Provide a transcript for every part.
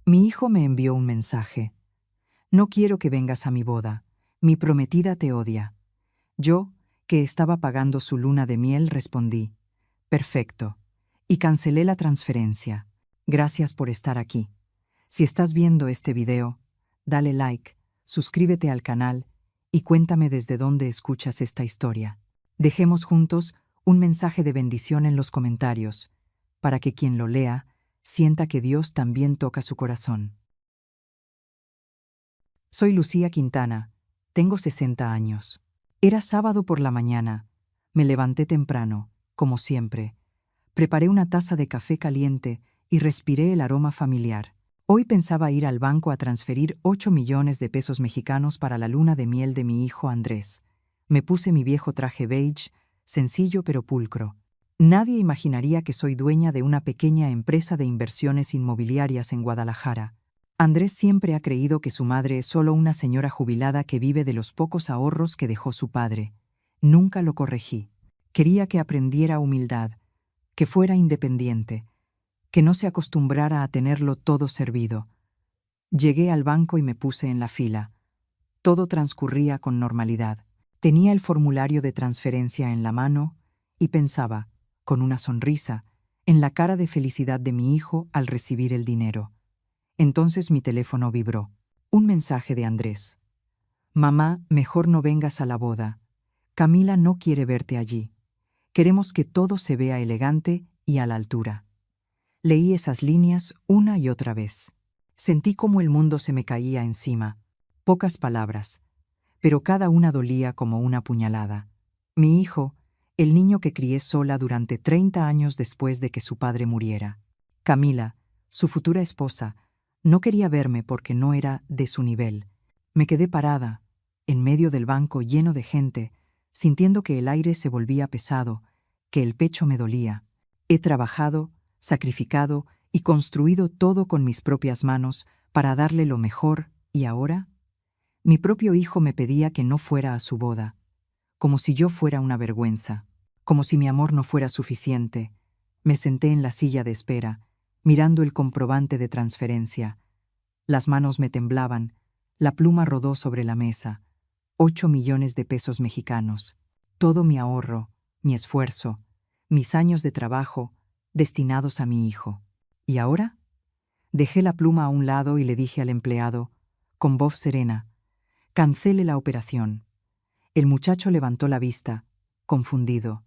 Mi hijo me envió un mensaje. No quiero que vengas a mi boda. Mi prometida te odia. Yo, que estaba pagando su luna de miel, respondí: perfecto. Y cancelé la transferencia. Gracias por estar aquí. Si estás viendo este video, dale like, suscríbete al canal y cuéntame desde dónde escuchas esta historia. Dejemos juntos un mensaje de bendición en los comentarios, para que quien lo lea sienta que Dios también toca su corazón. Soy Lucía Quintana, tengo 60 años. Era sábado por la mañana, me levanté temprano, como siempre. Preparé una taza de café caliente y respiré el aroma familiar. Hoy pensaba ir al banco a transferir 8 millones de pesos mexicanos para la luna de miel de mi hijo Andrés. Me puse mi viejo traje beige, sencillo pero pulcro. Nadie imaginaría que soy dueña de una pequeña empresa de inversiones inmobiliarias en Guadalajara. Andrés siempre ha creído que su madre es solo una señora jubilada que vive de los pocos ahorros que dejó su padre. Nunca lo corregí. Quería que aprendiera humildad, que fuera independiente, que no se acostumbrara a tenerlo todo servido. Llegué al banco y me puse en la fila. Todo transcurría con normalidad. Tenía el formulario de transferencia en la mano y pensaba, con una sonrisa, en la cara de felicidad de mi hijo al recibir el dinero. Entonces mi teléfono vibró. Un mensaje de Andrés. Mamá, mejor no vengas a la boda. Camila no quiere verte allí. Queremos que todo se vea elegante y a la altura. Leí esas líneas una y otra vez. Sentí como el mundo se me caía encima. Pocas palabras, pero cada una dolía como una puñalada. Mi hijo, el niño que crié sola durante 30 años después de que su padre muriera. Camila, su futura esposa, no quería verme porque no era de su nivel. Me quedé parada, en medio del banco lleno de gente, sintiendo que el aire se volvía pesado, que el pecho me dolía. He trabajado, sacrificado y construido todo con mis propias manos para darle lo mejor, ¿y ahora? Mi propio hijo me pedía que no fuera a su boda, como si yo fuera una vergüenza, como si mi amor no fuera suficiente. Me senté en la silla de espera, mirando el comprobante de transferencia. Las manos me temblaban, la pluma rodó sobre la mesa. 8 millones de pesos mexicanos. Todo mi ahorro, mi esfuerzo, mis años de trabajo, destinados a mi hijo. ¿Y ahora? Dejé la pluma a un lado y le dije al empleado, con voz serena: cancele la operación. El muchacho levantó la vista, confundido.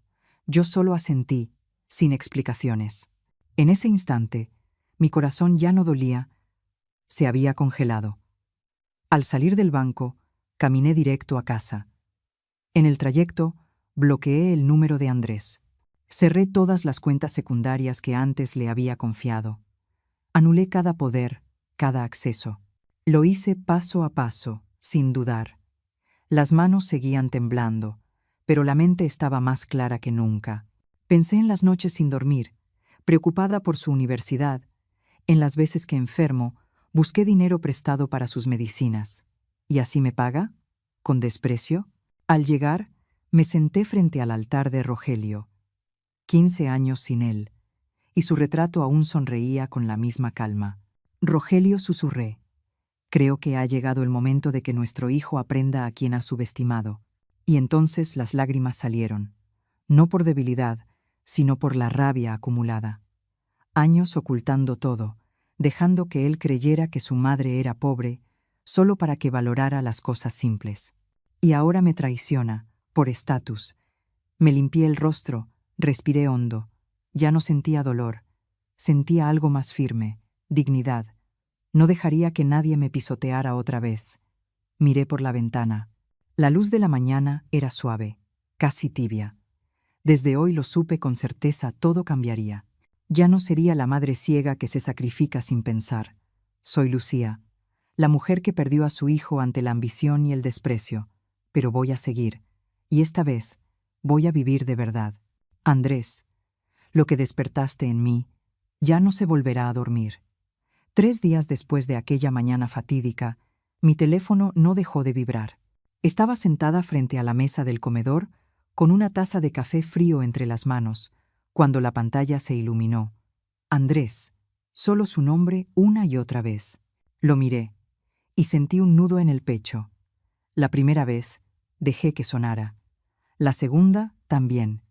Yo solo asentí, sin explicaciones. En ese instante, mi corazón ya no dolía, se había congelado. Al salir del banco, caminé directo a casa. En el trayecto, bloqueé el número de Andrés. Cerré todas las cuentas secundarias que antes le había confiado. Anulé cada poder, cada acceso. Lo hice paso a paso, sin dudar. Las manos seguían temblando, pero la mente estaba más clara que nunca. Pensé en las noches sin dormir, preocupada por su universidad. En las veces que enfermo, busqué dinero prestado para sus medicinas. ¿Y así me paga? ¿Con desprecio? Al llegar, me senté frente al altar de Rogelio. 15 años sin él, y su retrato aún sonreía con la misma calma. Rogelio, susurré: creo que ha llegado el momento de que nuestro hijo aprenda a quien ha subestimado. Y entonces las lágrimas salieron, no por debilidad, sino por la rabia acumulada. Años ocultando todo, dejando que él creyera que su madre era pobre, solo para que valorara las cosas simples. Y ahora me traiciona, por estatus. Me limpié el rostro, respiré hondo. Ya no sentía dolor, sentía algo más firme, dignidad. No dejaría que nadie me pisoteara otra vez. Miré por la ventana. La luz de la mañana era suave, casi tibia. Desde hoy lo supe con certeza, todo cambiaría. Ya no sería la madre ciega que se sacrifica sin pensar. Soy Lucía, la mujer que perdió a su hijo ante la ambición y el desprecio. Pero voy a seguir, y esta vez voy a vivir de verdad. Andrés, lo que despertaste en mí ya no se volverá a dormir. 3 días después de aquella mañana fatídica, mi teléfono no dejó de vibrar. Estaba sentada frente a la mesa del comedor, con una taza de café frío entre las manos, cuando la pantalla se iluminó. Andrés, solo su nombre una y otra vez. Lo miré y sentí un nudo en el pecho. La primera vez dejé que sonara. La segunda también.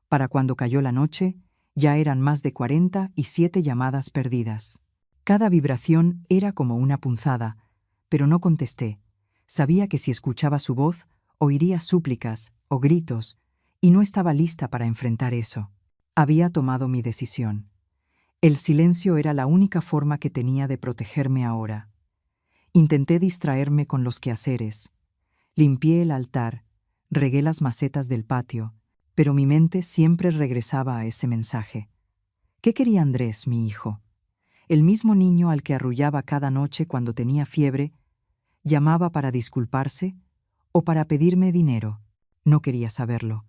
Para cuando cayó la noche, ya eran más de 47 llamadas perdidas. Cada vibración era como una punzada, pero no contesté. Sabía que si escuchaba su voz, oiría súplicas o gritos, y no estaba lista para enfrentar eso. Había tomado mi decisión. El silencio era la única forma que tenía de protegerme ahora. Intenté distraerme con los quehaceres. Limpié el altar, regué las macetas del patio, pero mi mente siempre regresaba a ese mensaje. ¿Qué quería Andrés, mi hijo? El mismo niño al que arrullaba cada noche cuando tenía fiebre, llamaba para disculparse o para pedirme dinero. No quería saberlo.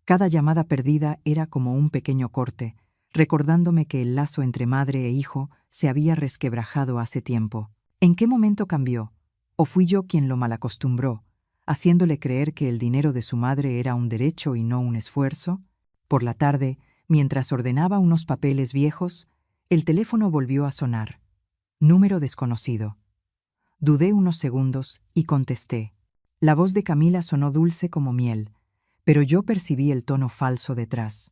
Cada llamada perdida era como un pequeño corte, recordándome que el lazo entre madre e hijo se había resquebrajado hace tiempo. ¿En qué momento cambió? ¿O fui yo quien lo malacostumbró, haciéndole creer que el dinero de su madre era un derecho y no un esfuerzo? Por la tarde, mientras ordenaba unos papeles viejos, el teléfono volvió a sonar. Número desconocido. Dudé unos segundos y contesté. La voz de Camila sonó dulce como miel, pero yo percibí el tono falso detrás.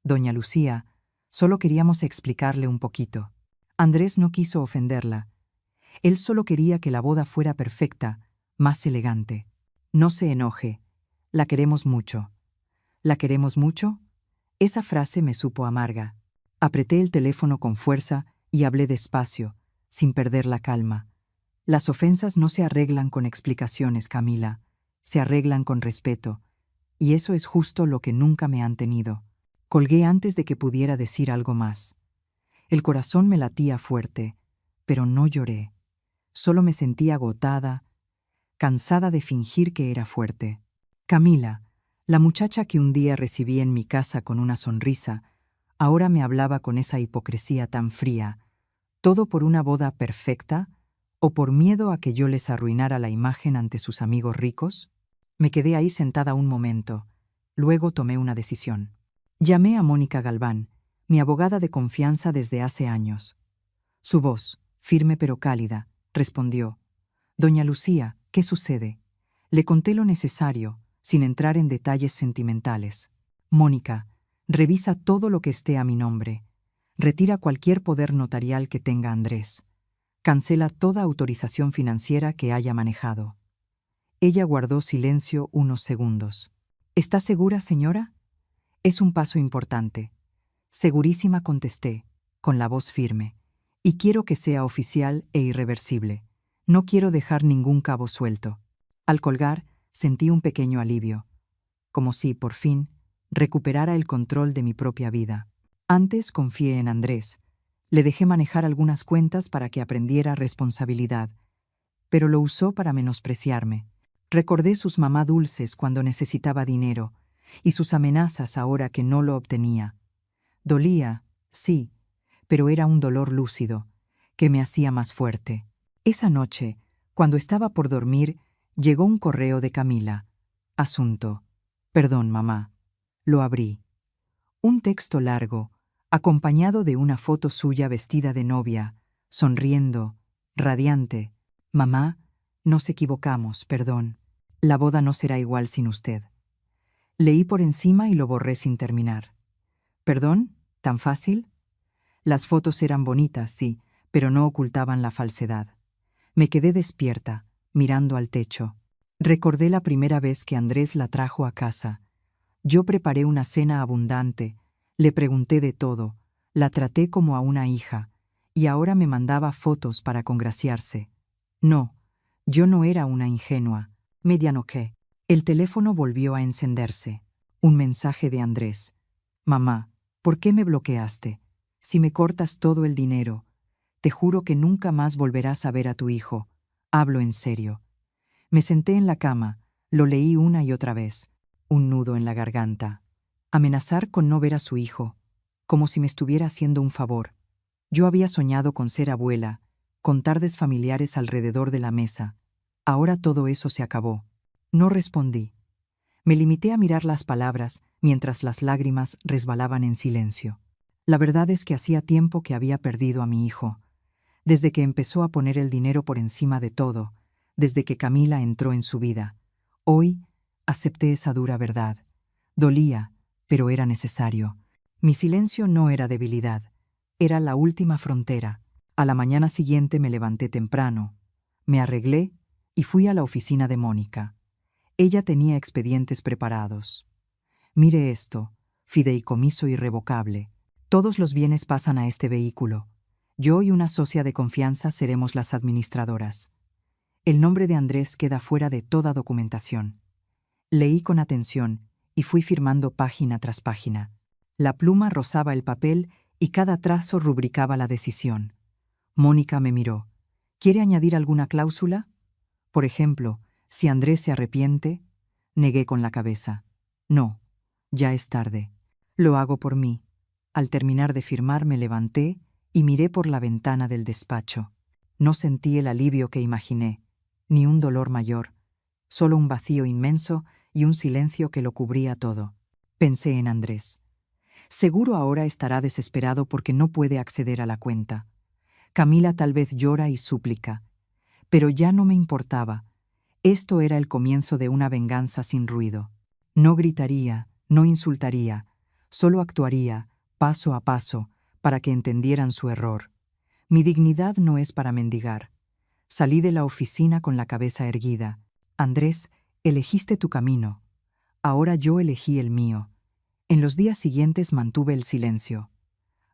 Doña Lucía, solo queríamos explicarle un poquito. Andrés no quiso ofenderla. Él solo quería que la boda fuera perfecta, más elegante. No se enoje. La queremos mucho. ¿La queremos mucho? Esa frase me supo amarga. Apreté el teléfono con fuerza y hablé despacio, sin perder la calma. Las ofensas no se arreglan con explicaciones, Camila. Se arreglan con respeto. Y eso es justo lo que nunca me han tenido. Colgué antes de que pudiera decir algo más. El corazón me latía fuerte, pero no lloré. Solo me sentí agotada, cansada de fingir que era fuerte. Camila, la muchacha que un día recibí en mi casa con una sonrisa, ahora me hablaba con esa hipocresía tan fría. ¿Todo por una boda perfecta o por miedo a que yo les arruinara la imagen ante sus amigos ricos? Me quedé ahí sentada un momento. Luego tomé una decisión. Llamé a Mónica Galván, mi abogada de confianza desde hace años. Su voz, firme pero cálida, respondió. Doña Lucía, ¿qué sucede? Le conté lo necesario, sin entrar en detalles sentimentales. Mónica, revisa todo lo que esté a mi nombre. Retira cualquier poder notarial que tenga Andrés. Cancela toda autorización financiera que haya manejado. Ella guardó silencio unos segundos. ¿Está segura, señora? Es un paso importante. Segurísima, contesté, con la voz firme. Y quiero que sea oficial e irreversible. No quiero dejar ningún cabo suelto. Al colgar, sentí un pequeño alivio, como si, por fin, recuperara el control de mi propia vida. Antes confié en Andrés. Le dejé manejar algunas cuentas para que aprendiera responsabilidad, pero lo usó para menospreciarme. Recordé sus mamá dulces cuando necesitaba dinero y sus amenazas ahora que no lo obtenía. Dolía, sí, pero era un dolor lúcido, que me hacía más fuerte. Esa noche, cuando estaba por dormir, llegó un correo de Camila. Asunto. Perdón, mamá. Lo abrí. Un texto largo, acompañado de una foto suya vestida de novia, sonriendo, radiante. Mamá, nos equivocamos, perdón. La boda no será igual sin usted. Leí por encima y lo borré sin terminar. ¿Perdón? ¿Tan fácil? Las fotos eran bonitas, sí, pero no ocultaban la falsedad. Me quedé despierta, mirando al techo. Recordé la primera vez que Andrés la trajo a casa. Yo preparé una cena abundante, le pregunté de todo, la traté como a una hija, y ahora me mandaba fotos para congraciarse. No, yo no era una ingenua. Medianoche. El teléfono volvió a encenderse. Un mensaje de Andrés. Mamá, ¿por qué me bloqueaste? Si me cortas todo el dinero, te juro que nunca más volverás a ver a tu hijo. Hablo en serio. Me senté en la cama, lo leí una y otra vez. Un nudo en la garganta. Amenazar con no ver a su hijo, como si me estuviera haciendo un favor. Yo había soñado con ser abuela, con tardes familiares alrededor de la mesa. Ahora todo eso se acabó. No respondí. Me limité a mirar las palabras mientras las lágrimas resbalaban en silencio. La verdad es que hacía tiempo que había perdido a mi hijo, desde que empezó a poner el dinero por encima de todo, desde que Camila entró en su vida. Hoy acepté esa dura verdad. Dolía, pero era necesario. Mi silencio no era debilidad, era la última frontera. A la mañana siguiente me levanté temprano, me arreglé y fui a la oficina de Mónica. Ella tenía expedientes preparados. Mire esto, fideicomiso irrevocable. Todos los bienes pasan a este vehículo. Yo y una socia de confianza seremos las administradoras. El nombre de Andrés queda fuera de toda documentación. Leí con atención y fui firmando página tras página. La pluma rozaba el papel y cada trazo rubricaba la decisión. Mónica me miró. ¿Quiere añadir alguna cláusula? Por ejemplo, si Andrés se arrepiente. Negué con la cabeza. No, ya es tarde. Lo hago por mí. Al terminar de firmar me levanté y miré por la ventana del despacho. No sentí el alivio que imaginé, ni un dolor mayor, solo un vacío inmenso y un silencio que lo cubría todo. Pensé en Andrés. Seguro ahora estará desesperado porque no puede acceder a la cuenta. Camila tal vez llora y súplica, pero ya no me importaba. Esto era el comienzo de una venganza sin ruido. No gritaría, no insultaría, solo actuaría, paso a paso, para que entendieran su error. Mi dignidad no es para mendigar. Salí de la oficina con la cabeza erguida. Andrés, elegiste tu camino. Ahora yo elegí el mío. En los días siguientes mantuve el silencio.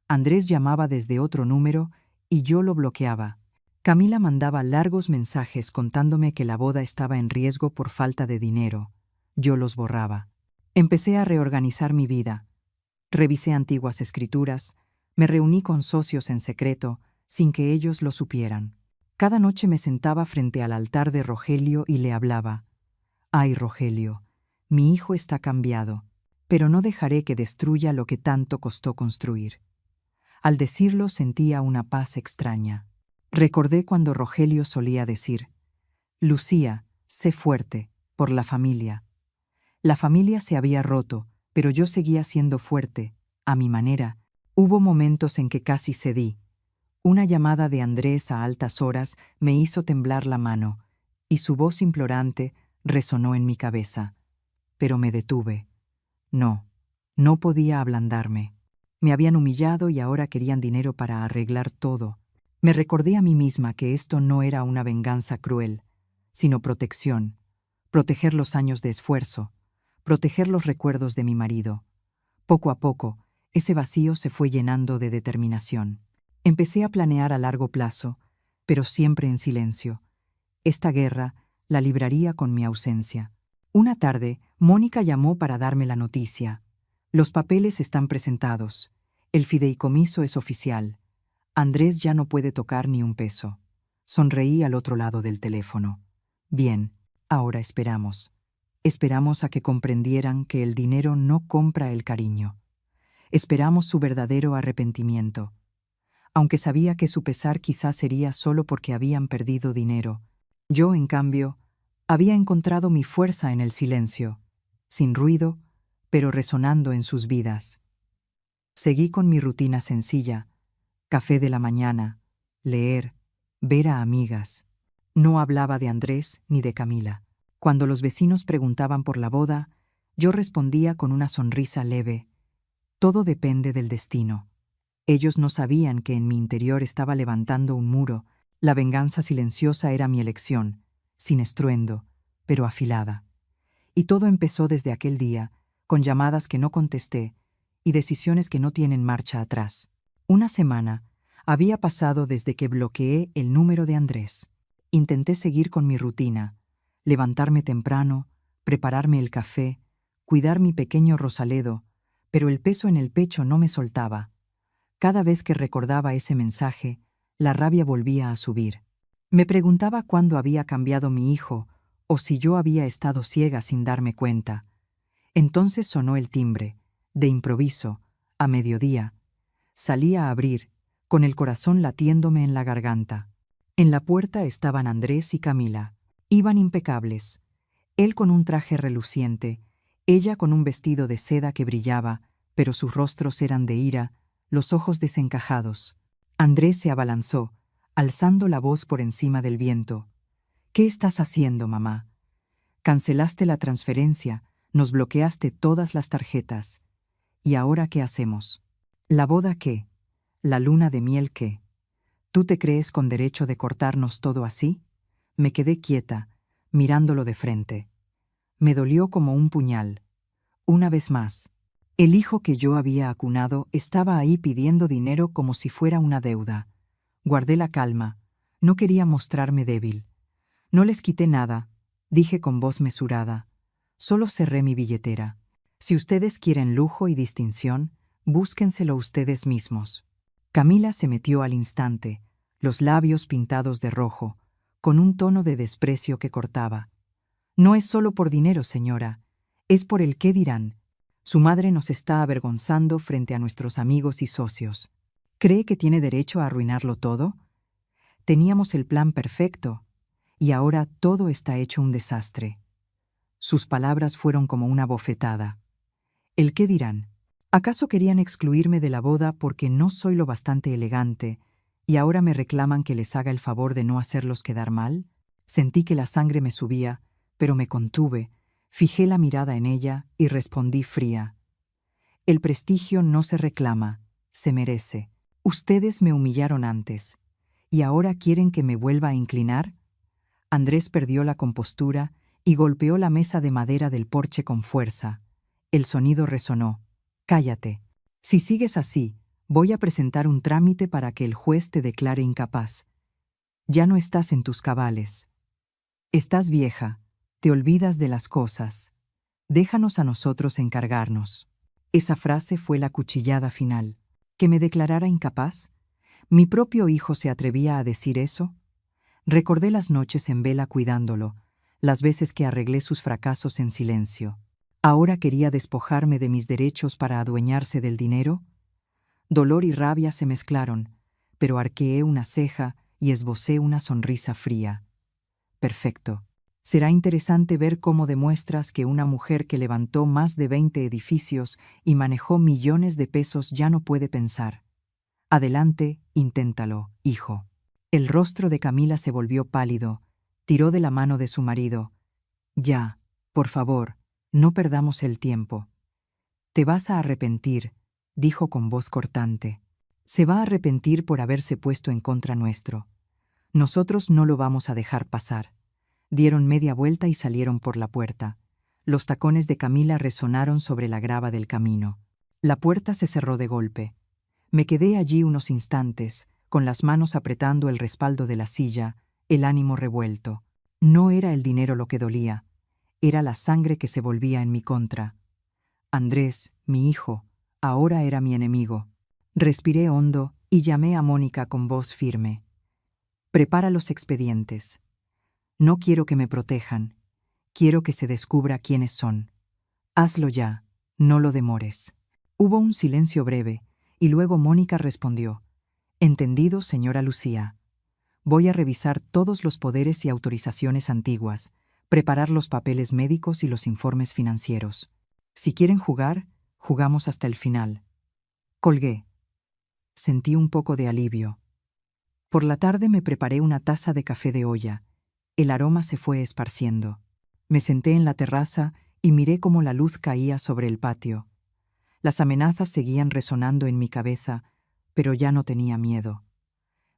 Andrés llamaba desde otro número y yo lo bloqueaba. Camila mandaba largos mensajes contándome que la boda estaba en riesgo por falta de dinero. Yo los borraba. Empecé a reorganizar mi vida. Revisé antiguas escrituras, me reuní con socios en secreto, sin que ellos lo supieran. Cada noche me sentaba frente al altar de Rogelio y le hablaba. Ay, Rogelio, mi hijo está cambiado, pero no dejaré que destruya lo que tanto costó construir. Al decirlo sentía una paz extraña. Recordé cuando Rogelio solía decir, Lucía, sé fuerte, por la familia. La familia se había roto, pero yo seguía siendo fuerte, a mi manera. Hubo momentos en que casi cedí. Una llamada de Andrés a altas horas me hizo temblar la mano, y su voz implorante resonó en mi cabeza. Pero me detuve. No, no podía ablandarme. Me habían humillado y ahora querían dinero para arreglar todo. Me recordé a mí misma que esto no era una venganza cruel, sino protección. Proteger los años de esfuerzo, proteger los recuerdos de mi marido. Poco a poco, ese vacío se fue llenando de determinación. Empecé a planear a largo plazo, pero siempre en silencio. Esta guerra la libraría con mi ausencia. Una tarde, Mónica llamó para darme la noticia. Los papeles están presentados. El fideicomiso es oficial. Andrés ya no puede tocar ni un peso. Sonreí al otro lado del teléfono. Bien, ahora esperamos. Esperamos a que comprendieran que el dinero no compra el cariño. Esperamos su verdadero arrepentimiento. Aunque sabía que su pesar quizás sería solo porque habían perdido dinero. Yo, en cambio, había encontrado mi fuerza en el silencio, sin ruido, pero resonando en sus vidas. Seguí con mi rutina sencilla, café de la mañana, leer, ver a amigas. No hablaba de Andrés ni de Camila. Cuando los vecinos preguntaban por la boda, yo respondía con una sonrisa leve. Todo depende del destino. Ellos no sabían que en mi interior estaba levantando un muro. La venganza silenciosa era mi elección, sin estruendo, pero afilada. Y todo empezó desde aquel día, con llamadas que no contesté y decisiones que no tienen marcha atrás. Una semana había pasado desde que bloqueé el número de Andrés. Intenté seguir con mi rutina, levantarme temprano, prepararme el café, cuidar mi pequeño Rosaledo, pero el peso en el pecho no me soltaba. Cada vez que recordaba ese mensaje, la rabia volvía a subir. Me preguntaba cuándo había cambiado mi hijo o si yo había estado ciega sin darme cuenta. Entonces sonó el timbre, de improviso, a mediodía. Salí a abrir, con el corazón latiéndome en la garganta. En la puerta estaban Andrés y Camila. Iban impecables. Él con un traje reluciente, ella con un vestido de seda que brillaba, pero sus rostros eran de ira, los ojos desencajados. Andrés se abalanzó, alzando la voz por encima del viento. «¿Qué estás haciendo, mamá? Cancelaste la transferencia, nos bloqueaste todas las tarjetas. ¿Y ahora qué hacemos? ¿La boda qué? ¿La luna de miel qué? ¿Tú te crees con derecho de cortarnos todo así?» Me quedé quieta, mirándolo de frente. Me dolió como un puñal. Una vez más, el hijo que yo había acunado estaba ahí pidiendo dinero como si fuera una deuda. Guardé la calma, no quería mostrarme débil. «No les quité nada», dije con voz mesurada. «Solo cerré mi billetera. Si ustedes quieren lujo y distinción, búsquenselo ustedes mismos». Camila se metió al instante, los labios pintados de rojo, con un tono de desprecio que cortaba. «No es solo por dinero, señora. Es por el qué dirán. Su madre nos está avergonzando frente a nuestros amigos y socios. ¿Cree que tiene derecho a arruinarlo todo? Teníamos el plan perfecto, y ahora todo está hecho un desastre». Sus palabras fueron como una bofetada. ¿El qué dirán? ¿Acaso querían excluirme de la boda porque no soy lo bastante elegante, y ahora me reclaman que les haga el favor de no hacerlos quedar mal? Sentí que la sangre me subía, pero me contuve, fijé la mirada en ella y respondí fría. «El prestigio no se reclama, se merece. Ustedes me humillaron antes, ¿y ahora quieren que me vuelva a inclinar?» Andrés perdió la compostura y golpeó la mesa de madera del porche con fuerza. El sonido resonó. «Cállate. Si sigues así, voy a presentar un trámite para que el juez te declare incapaz. Ya no estás en tus cabales. Estás vieja, te olvidas de las cosas. Déjanos a nosotros encargarnos». Esa frase fue la cuchillada final. ¿Que me declarara incapaz? ¿Mi propio hijo se atrevía a decir eso? Recordé las noches en vela cuidándolo, las veces que arreglé sus fracasos en silencio. ¿Ahora quería despojarme de mis derechos para adueñarse del dinero? Dolor y rabia se mezclaron, pero arqueé una ceja y esbocé una sonrisa fría. «Perfecto. Será interesante ver cómo demuestras que una mujer que levantó más de 20 edificios y manejó millones de pesos ya no puede pensar. Adelante, inténtalo, hijo». El rostro de Camila se volvió pálido, tiró de la mano de su marido. «Ya, por favor, no perdamos el tiempo». «Te vas a arrepentir», dijo con voz cortante. «Se va a arrepentir por haberse puesto en contra nuestro. Nosotros no lo vamos a dejar pasar». Dieron media vuelta y salieron por la puerta. Los tacones de Camila resonaron sobre la grava del camino. La puerta se cerró de golpe. Me quedé allí unos instantes, con las manos apretando el respaldo de la silla, el ánimo revuelto. No era el dinero lo que dolía, era la sangre que se volvía en mi contra. Andrés, mi hijo, ahora era mi enemigo. Respiré hondo y llamé a Mónica con voz firme. «Prepara los expedientes. No quiero que me protejan, quiero que se descubra quiénes son. Hazlo ya, no lo demores». Hubo un silencio breve, y luego Mónica respondió. «Entendido, señora Lucía. Voy a revisar todos los poderes y autorizaciones antiguas, preparar los papeles médicos y los informes financieros. Si quieren jugar, jugamos hasta el final». Colgué. Sentí un poco de alivio. Por la tarde me preparé una taza de café de olla. El aroma se fue esparciendo. Me senté en la terraza y miré cómo la luz caía sobre el patio. Las amenazas seguían resonando en mi cabeza, pero ya no tenía miedo.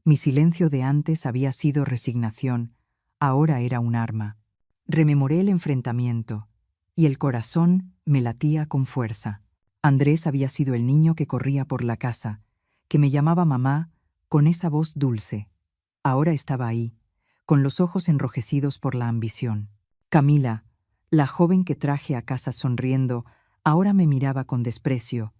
Mi silencio de antes había sido resignación, ahora era un arma. Rememoré el enfrentamiento, y el corazón me latía con fuerza. Andrés había sido el niño que corría por la casa, que me llamaba mamá con esa voz dulce. Ahora estaba ahí, con los ojos enrojecidos por la ambición. Camila, la joven que traje a casa sonriendo, ahora me miraba con desprecio.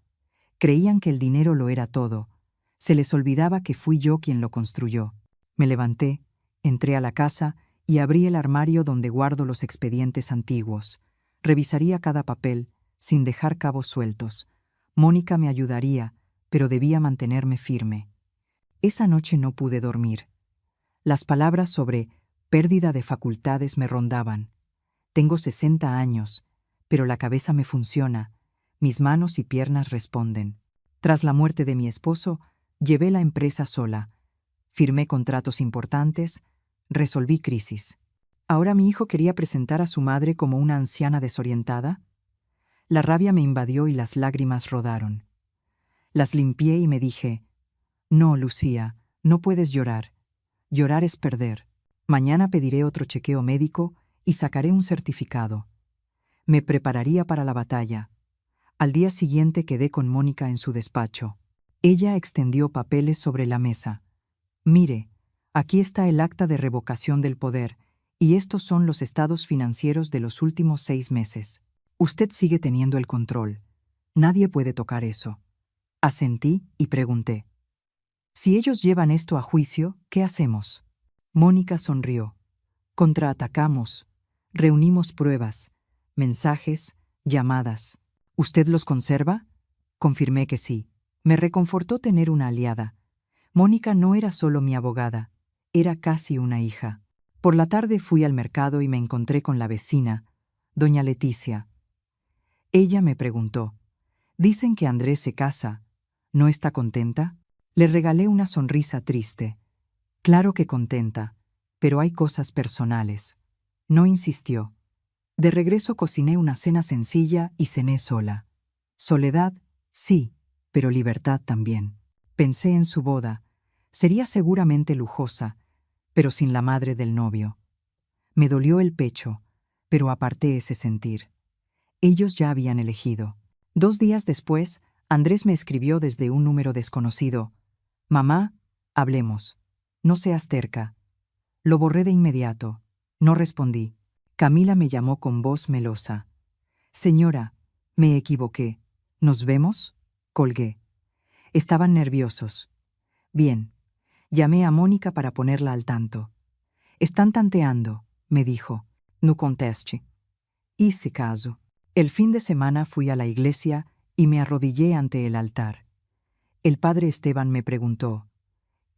Creían que el dinero lo era todo. Se les olvidaba que fui yo quien lo construyó. Me levanté, entré a la casa y abrí el armario donde guardo los expedientes antiguos. Revisaría cada papel, sin dejar cabos sueltos. Mónica me ayudaría, pero debía mantenerme firme. Esa noche no pude dormir. Las palabras sobre pérdida de facultades me rondaban. Tengo 60 años, pero la cabeza me funciona, mis manos y piernas responden. Tras la muerte de mi esposo, llevé la empresa sola. Firmé contratos importantes, resolví crisis. ¿Ahora mi hijo quería presentar a su madre como una anciana desorientada? La rabia me invadió y las lágrimas rodaron. Las limpié y me dije, no, Lucía, no puedes llorar. Llorar es perder. Mañana pediré otro chequeo médico y sacaré un certificado. Me prepararía para la batalla. Al día siguiente quedé con Mónica en su despacho. Ella extendió papeles sobre la mesa. Mire, aquí está el acta de revocación del poder, y estos son los estados financieros de los últimos 6 meses. Usted sigue teniendo el control. Nadie puede tocar eso. Asentí y pregunté. Si ellos llevan esto a juicio, ¿qué hacemos? Mónica sonrió. Contraatacamos. Reunimos pruebas, mensajes, llamadas. ¿Usted los conserva? Confirmé que sí. Me reconfortó tener una aliada. Mónica no era solo mi abogada, era casi una hija. Por la tarde fui al mercado y me encontré con la vecina, doña Leticia. Ella me preguntó, «Dicen que Andrés se casa. ¿No está contenta?» Le regalé una sonrisa triste. Claro que contenta, pero hay cosas personales. No insistió. De regreso cociné una cena sencilla y cené sola. Soledad, sí, pero libertad también. Pensé en su boda. Sería seguramente lujosa, pero sin la madre del novio. Me dolió el pecho, pero aparté ese sentir. Ellos ya habían elegido. 2 días después, Andrés me escribió desde un número desconocido. «Mamá, hablemos. No seas terca». Lo borré de inmediato. No respondí. Camila me llamó con voz melosa. «Señora, me equivoqué. ¿Nos vemos?» Colgué. Estaban nerviosos. Bien. Llamé a Mónica para ponerla al tanto. «Están tanteando», me dijo. «No conteste». Hice caso. El fin de semana fui a la iglesia y me arrodillé ante el altar. El padre Esteban me preguntó,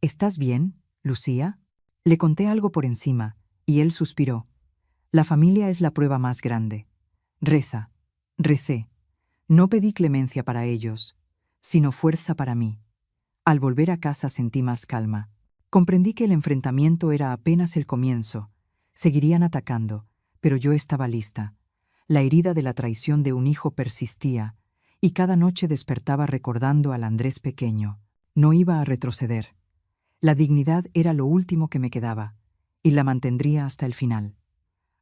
«¿Estás bien, Lucía?» Le conté algo por encima, y él suspiró. «La familia es la prueba más grande. Reza». Recé. No pedí clemencia para ellos, sino fuerza para mí. Al volver a casa sentí más calma. Comprendí que el enfrentamiento era apenas el comienzo. Seguirían atacando, pero yo estaba lista. La herida de la traición de un hijo persistía, y cada noche despertaba recordando al Andrés pequeño. No iba a retroceder. La dignidad era lo último que me quedaba, y la mantendría hasta el final.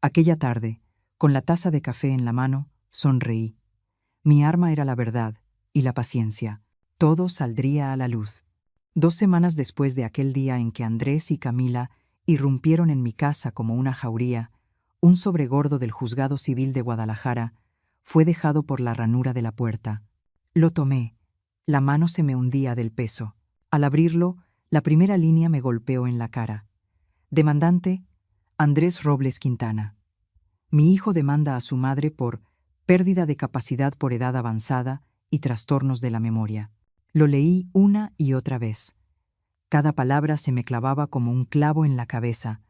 Aquella tarde, con la taza de café en la mano, sonreí. Mi arma era la verdad y la paciencia. Todo saldría a la luz. 2 semanas después de aquel día en que Andrés y Camila irrumpieron en mi casa como una jauría, un sobregordo del Juzgado Civil de Guadalajara fue dejado por la ranura de la puerta. Lo tomé. La mano se me hundía del peso. Al abrirlo, la primera línea me golpeó en la cara. Demandante, Andrés Robles Quintana. Mi hijo demanda a su madre por pérdida de capacidad por edad avanzada y trastornos de la memoria. Lo leí una y otra vez. Cada palabra se me clavaba como un clavo en la cabeza.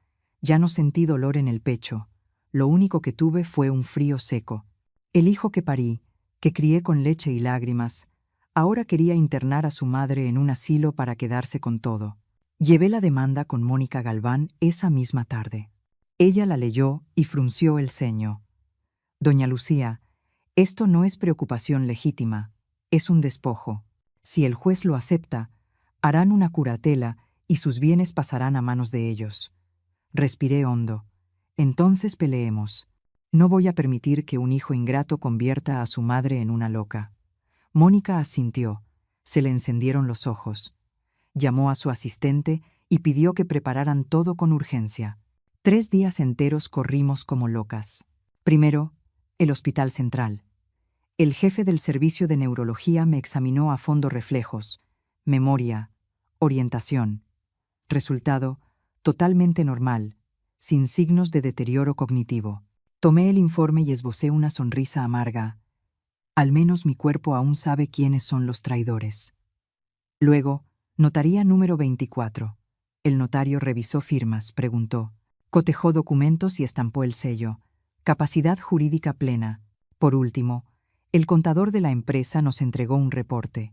Ya no sentí dolor en el pecho. Lo único que tuve fue un frío seco. El hijo que parí, que crié con leche y lágrimas, ahora quería internar a su madre en un asilo para quedarse con todo. Llevé la demanda con Mónica Galván esa misma tarde. Ella la leyó y frunció el ceño. «Doña Lucía, esto no es preocupación legítima, es un despojo. Si el juez lo acepta, harán una curatela y sus bienes pasarán a manos de ellos». Respiré hondo. «Entonces peleemos. No voy a permitir que un hijo ingrato convierta a su madre en una loca». Mónica asintió. Se le encendieron los ojos. Llamó a su asistente y pidió que prepararan todo con urgencia. 3 días enteros corrimos como locas. Primero, el Hospital Central. El jefe del servicio de neurología me examinó a fondo reflejos, memoria, orientación. Resultado, totalmente normal, sin signos de deterioro cognitivo. Tomé el informe y esbocé una sonrisa amarga. Al menos mi cuerpo aún sabe quiénes son los traidores. Luego, notaría número 24. El notario revisó firmas, preguntó. Cotejó documentos y estampó el sello. Capacidad jurídica plena. Por último, el contador de la empresa nos entregó un reporte.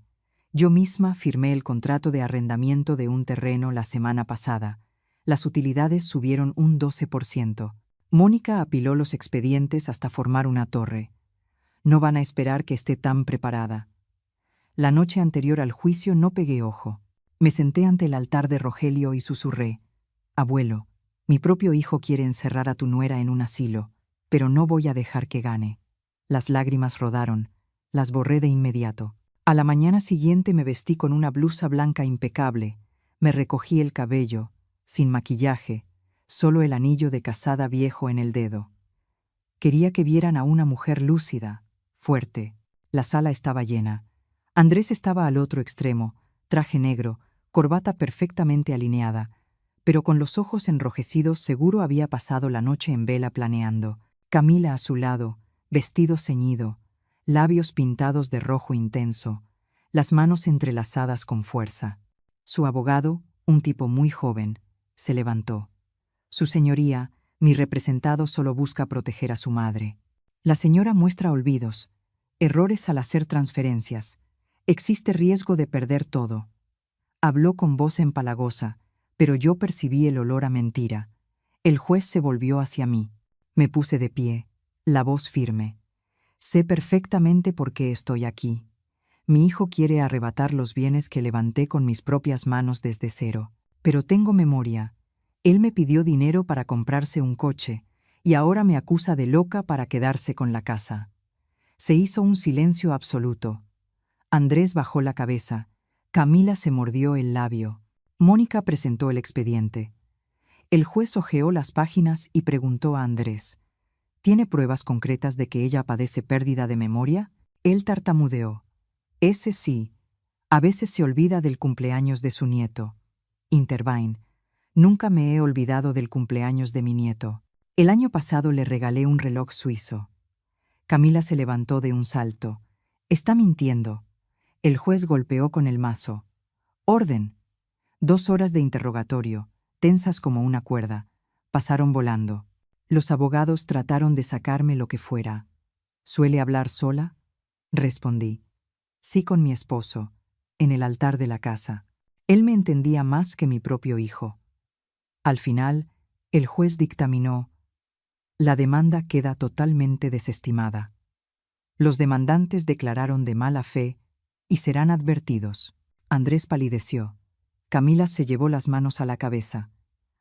Yo misma firmé el contrato de arrendamiento de un terreno la semana pasada. Las utilidades subieron un 12%. Mónica apiló los expedientes hasta formar una torre. No van a esperar que esté tan preparada. La noche anterior al juicio no pegué ojo. Me senté ante el altar de Rogelio y susurré: «Abuelo, mi propio hijo quiere encerrar a tu nuera en un asilo, pero no voy a dejar que gane». Las lágrimas rodaron. Las borré de inmediato. A la mañana siguiente me vestí con una blusa blanca impecable. Me recogí el cabello, sin maquillaje, solo el anillo de casada viejo en el dedo. Quería que vieran a una mujer lúcida, fuerte. La sala estaba llena. Andrés estaba al otro extremo, traje negro, corbata perfectamente alineada, pero con los ojos enrojecidos seguro había pasado la noche en vela planeando. Camila a su lado, vestido ceñido, labios pintados de rojo intenso, las manos entrelazadas con fuerza. Su abogado, un tipo muy joven, se levantó. «Su señoría, mi representado solo busca proteger a su madre». La señora muestra olvidos, errores al hacer transferencias. Existe riesgo de perder todo. Habló con voz empalagosa, pero yo percibí el olor a mentira. El juez se volvió hacia mí. Me puse de pie, la voz firme. «Sé perfectamente por qué estoy aquí. Mi hijo quiere arrebatar los bienes que levanté con mis propias manos desde cero. Pero tengo memoria. Él me pidió dinero para comprarse un coche, y ahora me acusa de loca para quedarse con la casa». Se hizo un silencio absoluto. Andrés bajó la cabeza. Camila se mordió el labio. Mónica presentó el expediente. El juez hojeó las páginas y preguntó a Andrés: «¿Tiene pruebas concretas de que ella padece pérdida de memoria?» Él tartamudeó: «Ese sí. A veces se olvida del cumpleaños de su nieto». Intervine: «Nunca me he olvidado del cumpleaños de mi nieto. El año pasado le regalé un reloj suizo». Camila se levantó de un salto. «Está mintiendo». El juez golpeó con el mazo. «Orden». 2 horas de interrogatorio, tensas como una cuerda, pasaron volando. Los abogados trataron de sacarme lo que fuera. «¿Suele hablar sola?». Respondí: «Sí, con mi esposo, en el altar de la casa. Él me entendía más que mi propio hijo». Al final, el juez dictaminó: «La demanda queda totalmente desestimada. Los demandantes declararon de mala fe y serán advertidos». Andrés palideció. Camila se llevó las manos a la cabeza.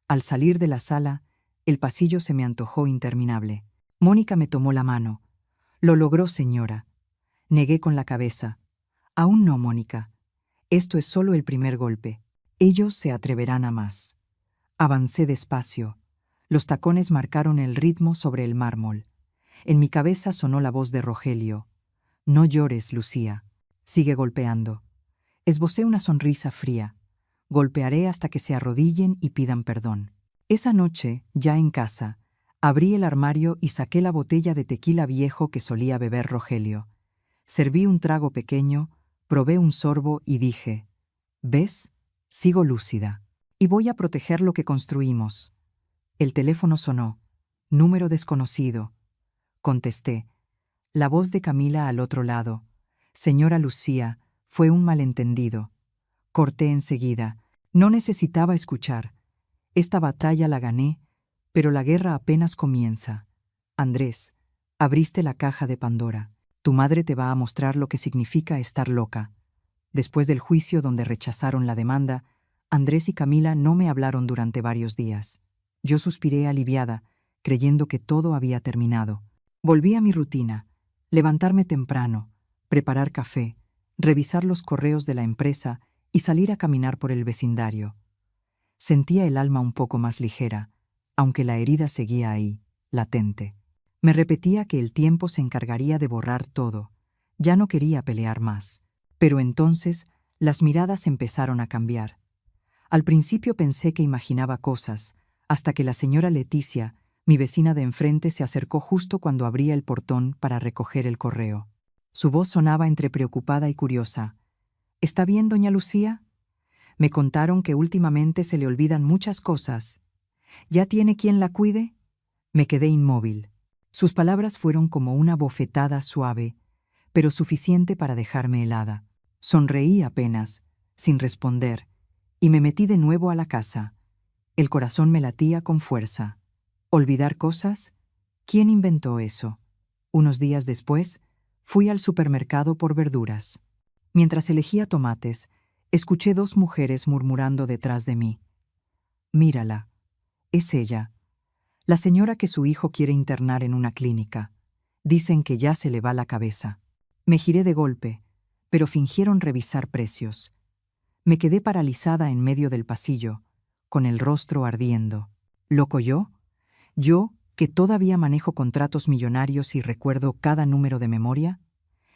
Al salir de la sala, el pasillo se me antojó interminable. Mónica me tomó la mano. «Lo logró, señora». Negué con la cabeza. «Aún no, Mónica. Esto es solo el primer golpe. Ellos se atreverán a más». Avancé despacio. Los tacones marcaron el ritmo sobre el mármol. En mi cabeza sonó la voz de Rogelio: «No llores, Lucía. Sigue golpeando». Esbocé una sonrisa fría. «Golpearé hasta que se arrodillen y pidan perdón». Esa noche, ya en casa, abrí el armario y saqué la botella de tequila viejo que solía beber Rogelio. Serví un trago pequeño, probé un sorbo y dije: «¿Ves? Sigo lúcida. Y voy a proteger lo que construimos». El teléfono sonó. Número desconocido. Contesté. La voz de Camila al otro lado: «Señora Lucía, fue un malentendido». Corté enseguida. No necesitaba escuchar. Esta batalla la gané, pero la guerra apenas comienza. «Andrés, abriste la caja de Pandora. Tu madre te va a mostrar lo que significa estar loca». Después del juicio donde rechazaron la demanda, Andrés y Camila no me hablaron durante varios días. Yo suspiré aliviada, creyendo que todo había terminado. Volví a mi rutina: levantarme temprano, preparar café, revisar los correos de la empresa y salir a caminar por el vecindario. Sentía el alma un poco más ligera, aunque la herida seguía ahí, latente. Me repetía que el tiempo se encargaría de borrar todo. Ya no quería pelear más. Pero entonces las miradas empezaron a cambiar. Al principio pensé que imaginaba cosas, hasta que la señora Leticia, mi vecina de enfrente, se acercó justo cuando abría el portón para recoger el correo. Su voz sonaba entre preocupada y curiosa. «¿Está bien, doña Lucía? Me contaron que últimamente se le olvidan muchas cosas. ¿Ya tiene quien la cuide?». Me quedé inmóvil. Sus palabras fueron como una bofetada suave, pero suficiente para dejarme helada. Sonreí apenas, sin responder, y me metí de nuevo a la casa. El corazón me latía con fuerza. ¿Olvidar cosas? ¿Quién inventó eso? Unos días después, fui al supermercado por verduras. Mientras elegía tomates, escuché dos mujeres murmurando detrás de mí. Mírala, es ella, la señora que su hijo quiere internar en una clínica. Dicen que ya se le va la cabeza. Me giré de golpe, pero fingieron revisar precios. Me quedé paralizada en medio del pasillo, con el rostro ardiendo. ¿Loco yo? Yo, que todavía manejo contratos millonarios y recuerdo cada número de memoria.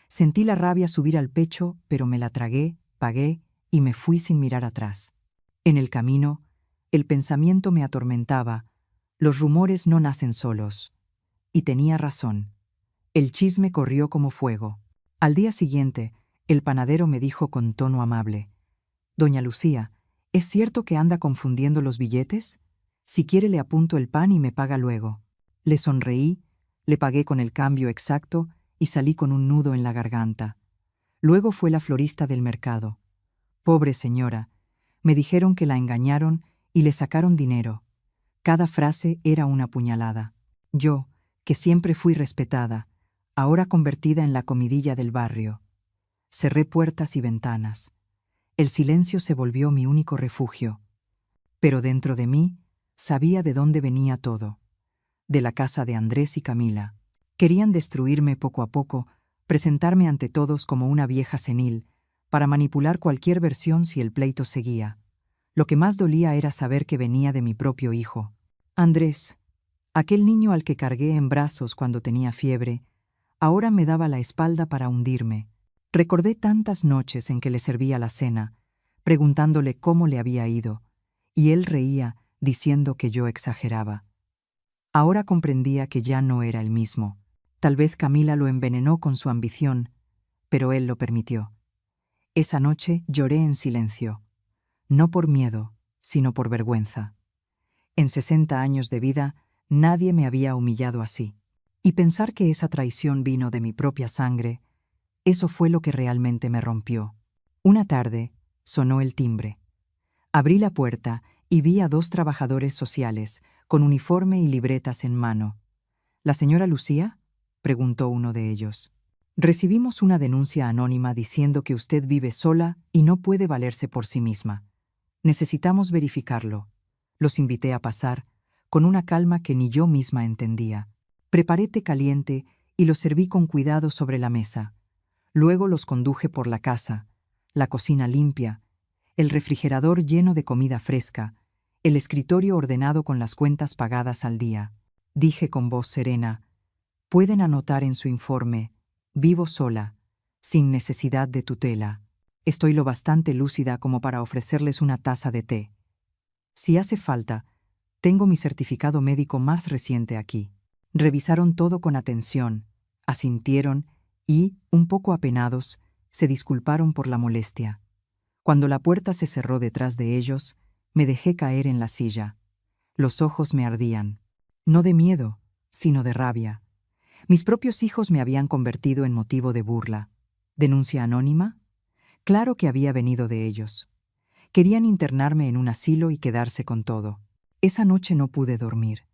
Sentí la rabia subir al pecho, pero me la tragué, pagué y me fui sin mirar atrás. En el camino, el pensamiento me atormentaba. Los rumores no nacen solos. Y tenía razón. El chisme corrió como fuego. Al día siguiente, el panadero me dijo con tono amable: «Doña Lucía, ¿es cierto que anda confundiendo los billetes? Si quiere le apunto el pan y me paga luego». Le sonreí, le pagué con el cambio exacto y salí con un nudo en la garganta. Luego fue la florista del mercado. Pobre señora, me dijeron que la engañaron y le sacaron dinero. Cada frase era una puñalada. Yo, que siempre fui respetada, ahora convertida en la comidilla del barrio. Cerré puertas y ventanas. El silencio se volvió mi único refugio. Pero dentro de mí sabía de dónde venía todo. De la casa de Andrés y Camila. Querían destruirme poco a poco, presentarme ante todos como una vieja senil, para manipular cualquier versión si el pleito seguía. Lo que más dolía era saber que venía de mi propio hijo. Andrés, aquel niño al que cargué en brazos cuando tenía fiebre, ahora me daba la espalda para hundirme. Recordé tantas noches en que le servía la cena, preguntándole cómo le había ido, y él reía diciendo que yo exageraba. Ahora comprendía que ya no era el mismo. Tal vez Camila lo envenenó con su ambición, pero él lo permitió. Esa noche lloré en silencio, no por miedo, sino por vergüenza. En 60 años de vida, nadie me había humillado así. Y pensar que esa traición vino de mi propia sangre, eso fue lo que realmente me rompió. Una tarde, sonó el timbre. Abrí la puerta y vi a dos trabajadores sociales, con uniforme y libretas en mano. ¿La señora Lucía?, preguntó uno de ellos. Recibimos una denuncia anónima diciendo que usted vive sola y no puede valerse por sí misma. Necesitamos verificarlo. Los invité a pasar, con una calma que ni yo misma entendía. Preparé té caliente y lo serví con cuidado sobre la mesa. Luego los conduje por la casa, la cocina limpia, el refrigerador lleno de comida fresca, el escritorio ordenado con las cuentas pagadas al día. Dije con voz serena: «Pueden anotar en su informe, vivo sola, sin necesidad de tutela. Estoy lo bastante lúcida como para ofrecerles una taza de té. Si hace falta, tengo mi certificado médico más reciente aquí». Revisaron todo con atención, asintieron y, un poco apenados, se disculparon por la molestia. Cuando la puerta se cerró detrás de ellos, me dejé caer en la silla. Los ojos me ardían, no de miedo, sino de rabia. Mis propios hijos me habían convertido en motivo de burla. ¿Denuncia anónima? Claro que había venido de ellos. Querían internarme en un asilo y quedarse con todo. Esa noche no pude dormir.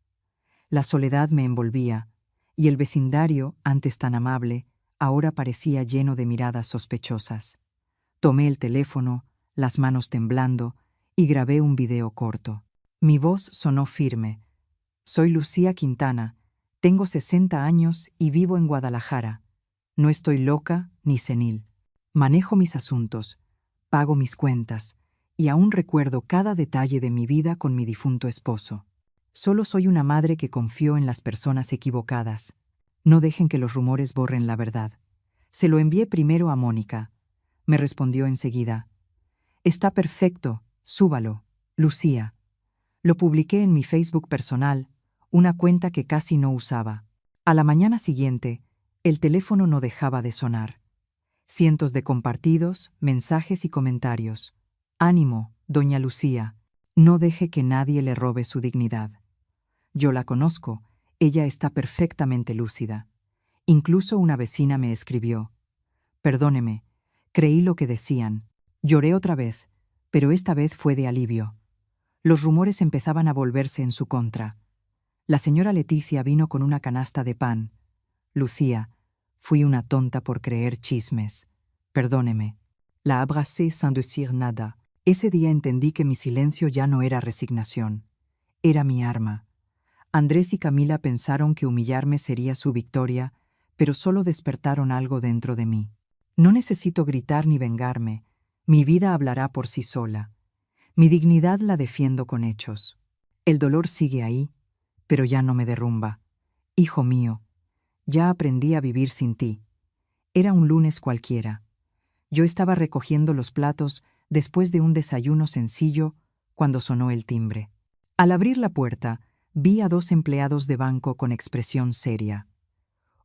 La soledad me envolvía, y el vecindario, antes tan amable, ahora parecía lleno de miradas sospechosas. Tomé el teléfono, las manos temblando, y grabé un video corto. Mi voz sonó firme. Soy Lucía Quintana, tengo 60 años y vivo en Guadalajara. No estoy loca ni senil. Manejo mis asuntos, pago mis cuentas, y aún recuerdo cada detalle de mi vida con mi difunto esposo. Solo soy una madre que confió en las personas equivocadas. No dejen que los rumores borren la verdad. Se lo envié primero a Mónica. Me respondió enseguida: «Está perfecto, súbalo, Lucía». Lo publiqué en mi Facebook personal, una cuenta que casi no usaba. A la mañana siguiente, el teléfono no dejaba de sonar. Cientos de compartidos, mensajes y comentarios. «Ánimo, doña Lucía, no deje que nadie le robe su dignidad. Yo la conozco, ella está perfectamente lúcida». Incluso una vecina me escribió: «Perdóneme, Creí lo que decían. Lloré otra vez, pero esta vez fue de alivio. Los rumores empezaban a volverse en su contra. La señora Leticia vino con una canasta de pan. Lucía, fui una tonta por creer chismes. Perdóneme. La abracé sin decir nada. Ese día entendí que mi silencio ya no era resignación. Era mi arma. Andrés y Camila pensaron que humillarme sería su victoria, pero solo despertaron algo dentro de mí. No necesito gritar ni vengarme. Mi vida hablará por sí sola. Mi dignidad la defiendo con hechos. El dolor sigue ahí, pero ya no me derrumba. Hijo mío, ya aprendí a vivir sin ti. Era un lunes cualquiera. Yo estaba recogiendo los platos después de un desayuno sencillo cuando sonó el timbre. Al abrir la puerta, vi a 2 empleados de banco con expresión seria.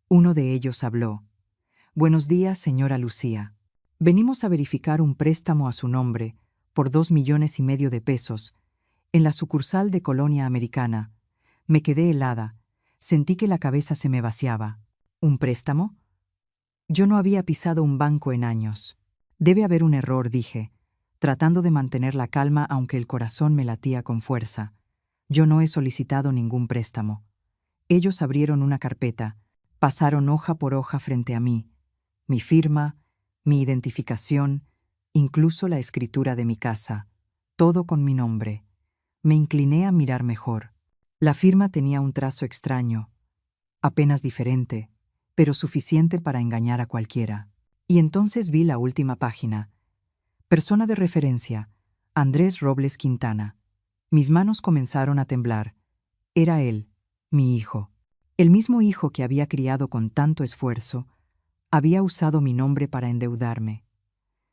Uno de ellos habló. «Buenos días, señora Lucía. Venimos a verificar un préstamo a su nombre por 2,5 millones de pesos en la sucursal de Colonia Americana». Me quedé helada. Sentí que la cabeza se me vaciaba. ¿Un préstamo? Yo no había pisado un banco en años. Debe haber un error, dije, tratando de mantener la calma aunque el corazón me latía con fuerza. Yo no he solicitado ningún préstamo. Ellos abrieron una carpeta, pasaron hoja por hoja frente a mí. Mi firma, mi identificación, incluso la escritura de mi casa. Todo con mi nombre. Me incliné a mirar mejor. La firma tenía un trazo extraño, apenas diferente, pero suficiente para engañar a cualquiera. Y entonces vi la última página. Persona de referencia, Andrés Robles Quintana. Mis manos comenzaron a temblar. Era él, mi hijo. El mismo hijo que había criado con tanto esfuerzo, había usado mi nombre para endeudarme.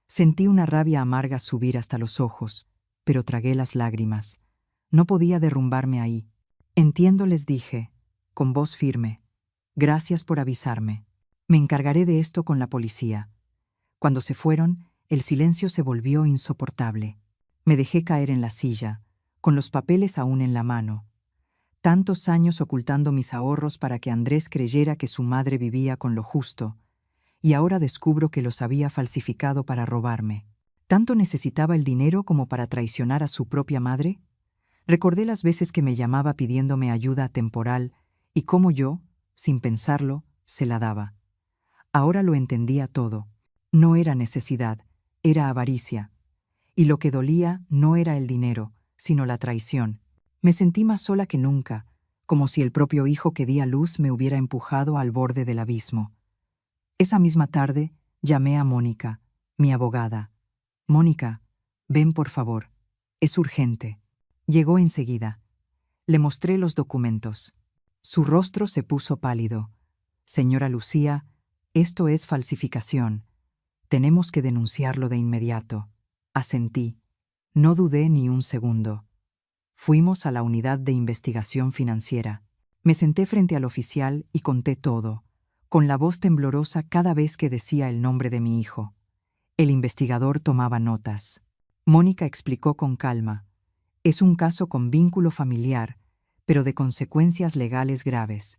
Sentí una rabia amarga subir hasta los ojos, pero tragué las lágrimas. No podía derrumbarme ahí. Entiendo, les dije, con voz firme. Gracias por avisarme. Me encargaré de esto con la policía. Cuando se fueron, el silencio se volvió insoportable. Me dejé caer en la silla, con los papeles aún en la mano. Tantos años ocultando mis ahorros para que Andrés creyera que su madre vivía con lo justo, y ahora descubro que los había falsificado para robarme. ¿Tanto necesitaba el dinero como para traicionar a su propia madre? Recordé las veces que me llamaba pidiéndome ayuda temporal y cómo yo, sin pensarlo, se la daba. Ahora lo entendía todo. No era necesidad, era avaricia. Y lo que dolía no era el dinero, sino la traición. Me sentí más sola que nunca, como si el propio hijo que di a luz me hubiera empujado al borde del abismo. Esa misma tarde llamé a Mónica, mi abogada. «Mónica, ven por favor. Es urgente». Llegó enseguida. Le mostré los documentos. Su rostro se puso pálido. «Señora Lucía, esto es falsificación. Tenemos que denunciarlo de inmediato». Asentí. No dudé ni un segundo. Fuimos a la unidad de investigación financiera. Me senté frente al oficial y conté todo, con la voz temblorosa cada vez que decía el nombre de mi hijo. El investigador tomaba notas. Mónica explicó con calma. Es un caso con vínculo familiar, pero de consecuencias legales graves.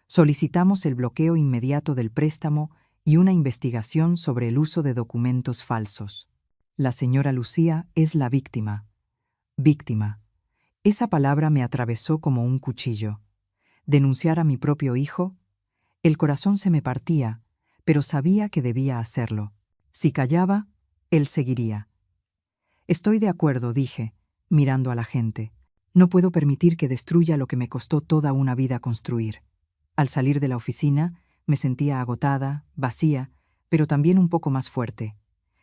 Solicitamos el bloqueo inmediato del préstamo y una investigación sobre el uso de documentos falsos. La señora Lucía es la víctima. Víctima. Esa palabra me atravesó como un cuchillo. Denunciar a mi propio hijo. El corazón se me partía, pero sabía que debía hacerlo. Si callaba, él seguiría. Estoy de acuerdo, dije, mirando a la gente. No puedo permitir que destruya lo que me costó toda una vida construir. Al salir de la oficina, me sentía agotada, vacía, pero también un poco más fuerte.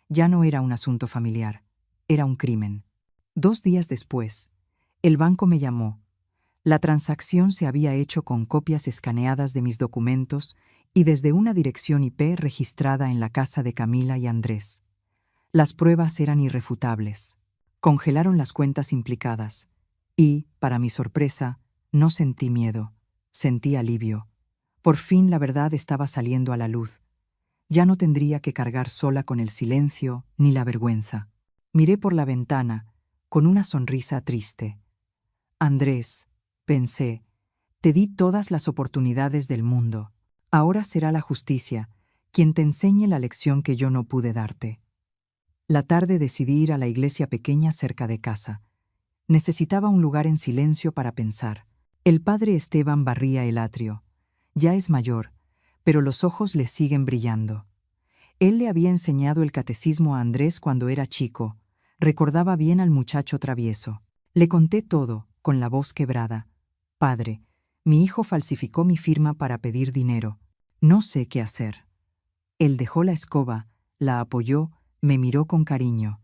Ya no era un asunto familiar, era un crimen. 2 días después, el banco me llamó. La transacción se había hecho con copias escaneadas de mis documentos y desde una dirección IP registrada en la casa de Camila y Andrés. Las pruebas eran irrefutables. Congelaron las cuentas implicadas y, para mi sorpresa, no sentí miedo, sentí alivio. Por fin la verdad estaba saliendo a la luz. Ya no tendría que cargar sola con el silencio ni la vergüenza. Miré por la ventana, con una sonrisa triste. Andrés, pensé, te di todas las oportunidades del mundo. Ahora será la justicia quien te enseñe la lección que yo no pude darte. La tarde decidí ir a la iglesia pequeña cerca de casa. Necesitaba un lugar en silencio para pensar. El padre Esteban barría el atrio. Ya es mayor, pero los ojos le siguen brillando. Él le había enseñado el catecismo a Andrés cuando era chico. Recordaba bien al muchacho travieso. Le conté todo, con la voz quebrada. Padre, mi hijo falsificó mi firma para pedir dinero. No sé qué hacer. Él dejó la escoba, la apoyó, me miró con cariño.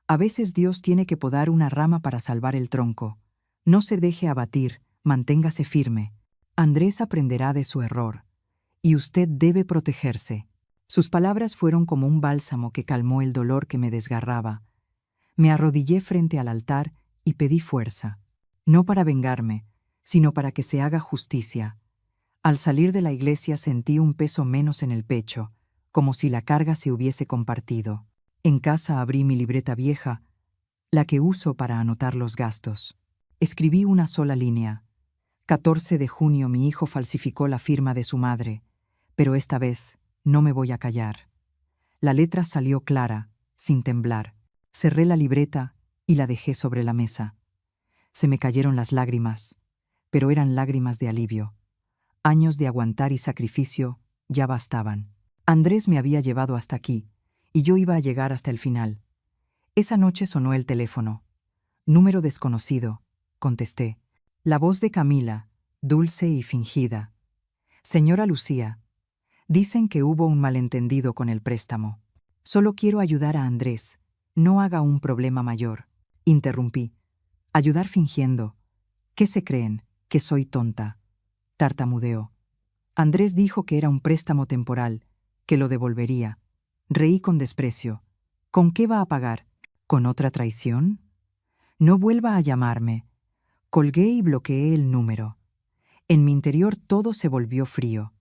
A veces Dios tiene que podar una rama para salvar el tronco. No se deje abatir, manténgase firme. Andrés aprenderá de su error. Y usted debe protegerse. Sus palabras fueron como un bálsamo que calmó el dolor que me desgarraba. Me arrodillé frente al altar y pedí fuerza. No para vengarme, sino para que se haga justicia. Al salir de la iglesia sentí un peso menos en el pecho, como si la carga se hubiese compartido. En casa abrí mi libreta vieja, la que uso para anotar los gastos. Escribí una sola línea. 14 de junio mi hijo falsificó la firma de su madre, pero esta vez no me voy a callar. La letra salió clara, sin temblar. Cerré la libreta y la dejé sobre la mesa. Se me cayeron las lágrimas, pero eran lágrimas de alivio. Años de aguantar y sacrificio ya bastaban. Andrés me había llevado hasta aquí, y yo iba a llegar hasta el final. Esa noche sonó el teléfono. Número desconocido, contesté. La voz de Camila, dulce y fingida. Señora Lucía, dicen que hubo un malentendido con el préstamo. Solo quiero ayudar a Andrés. No haga un problema mayor. Interrumpí. Ayudar fingiendo. ¿Qué se creen? ¿Que soy tonta? Tartamudeó. Andrés dijo que era un préstamo temporal, que lo devolvería. Reí con desprecio. ¿Con qué va a pagar? ¿Con otra traición? No vuelva a llamarme. Colgué y bloqueé el número. En mi interior todo se volvió frío.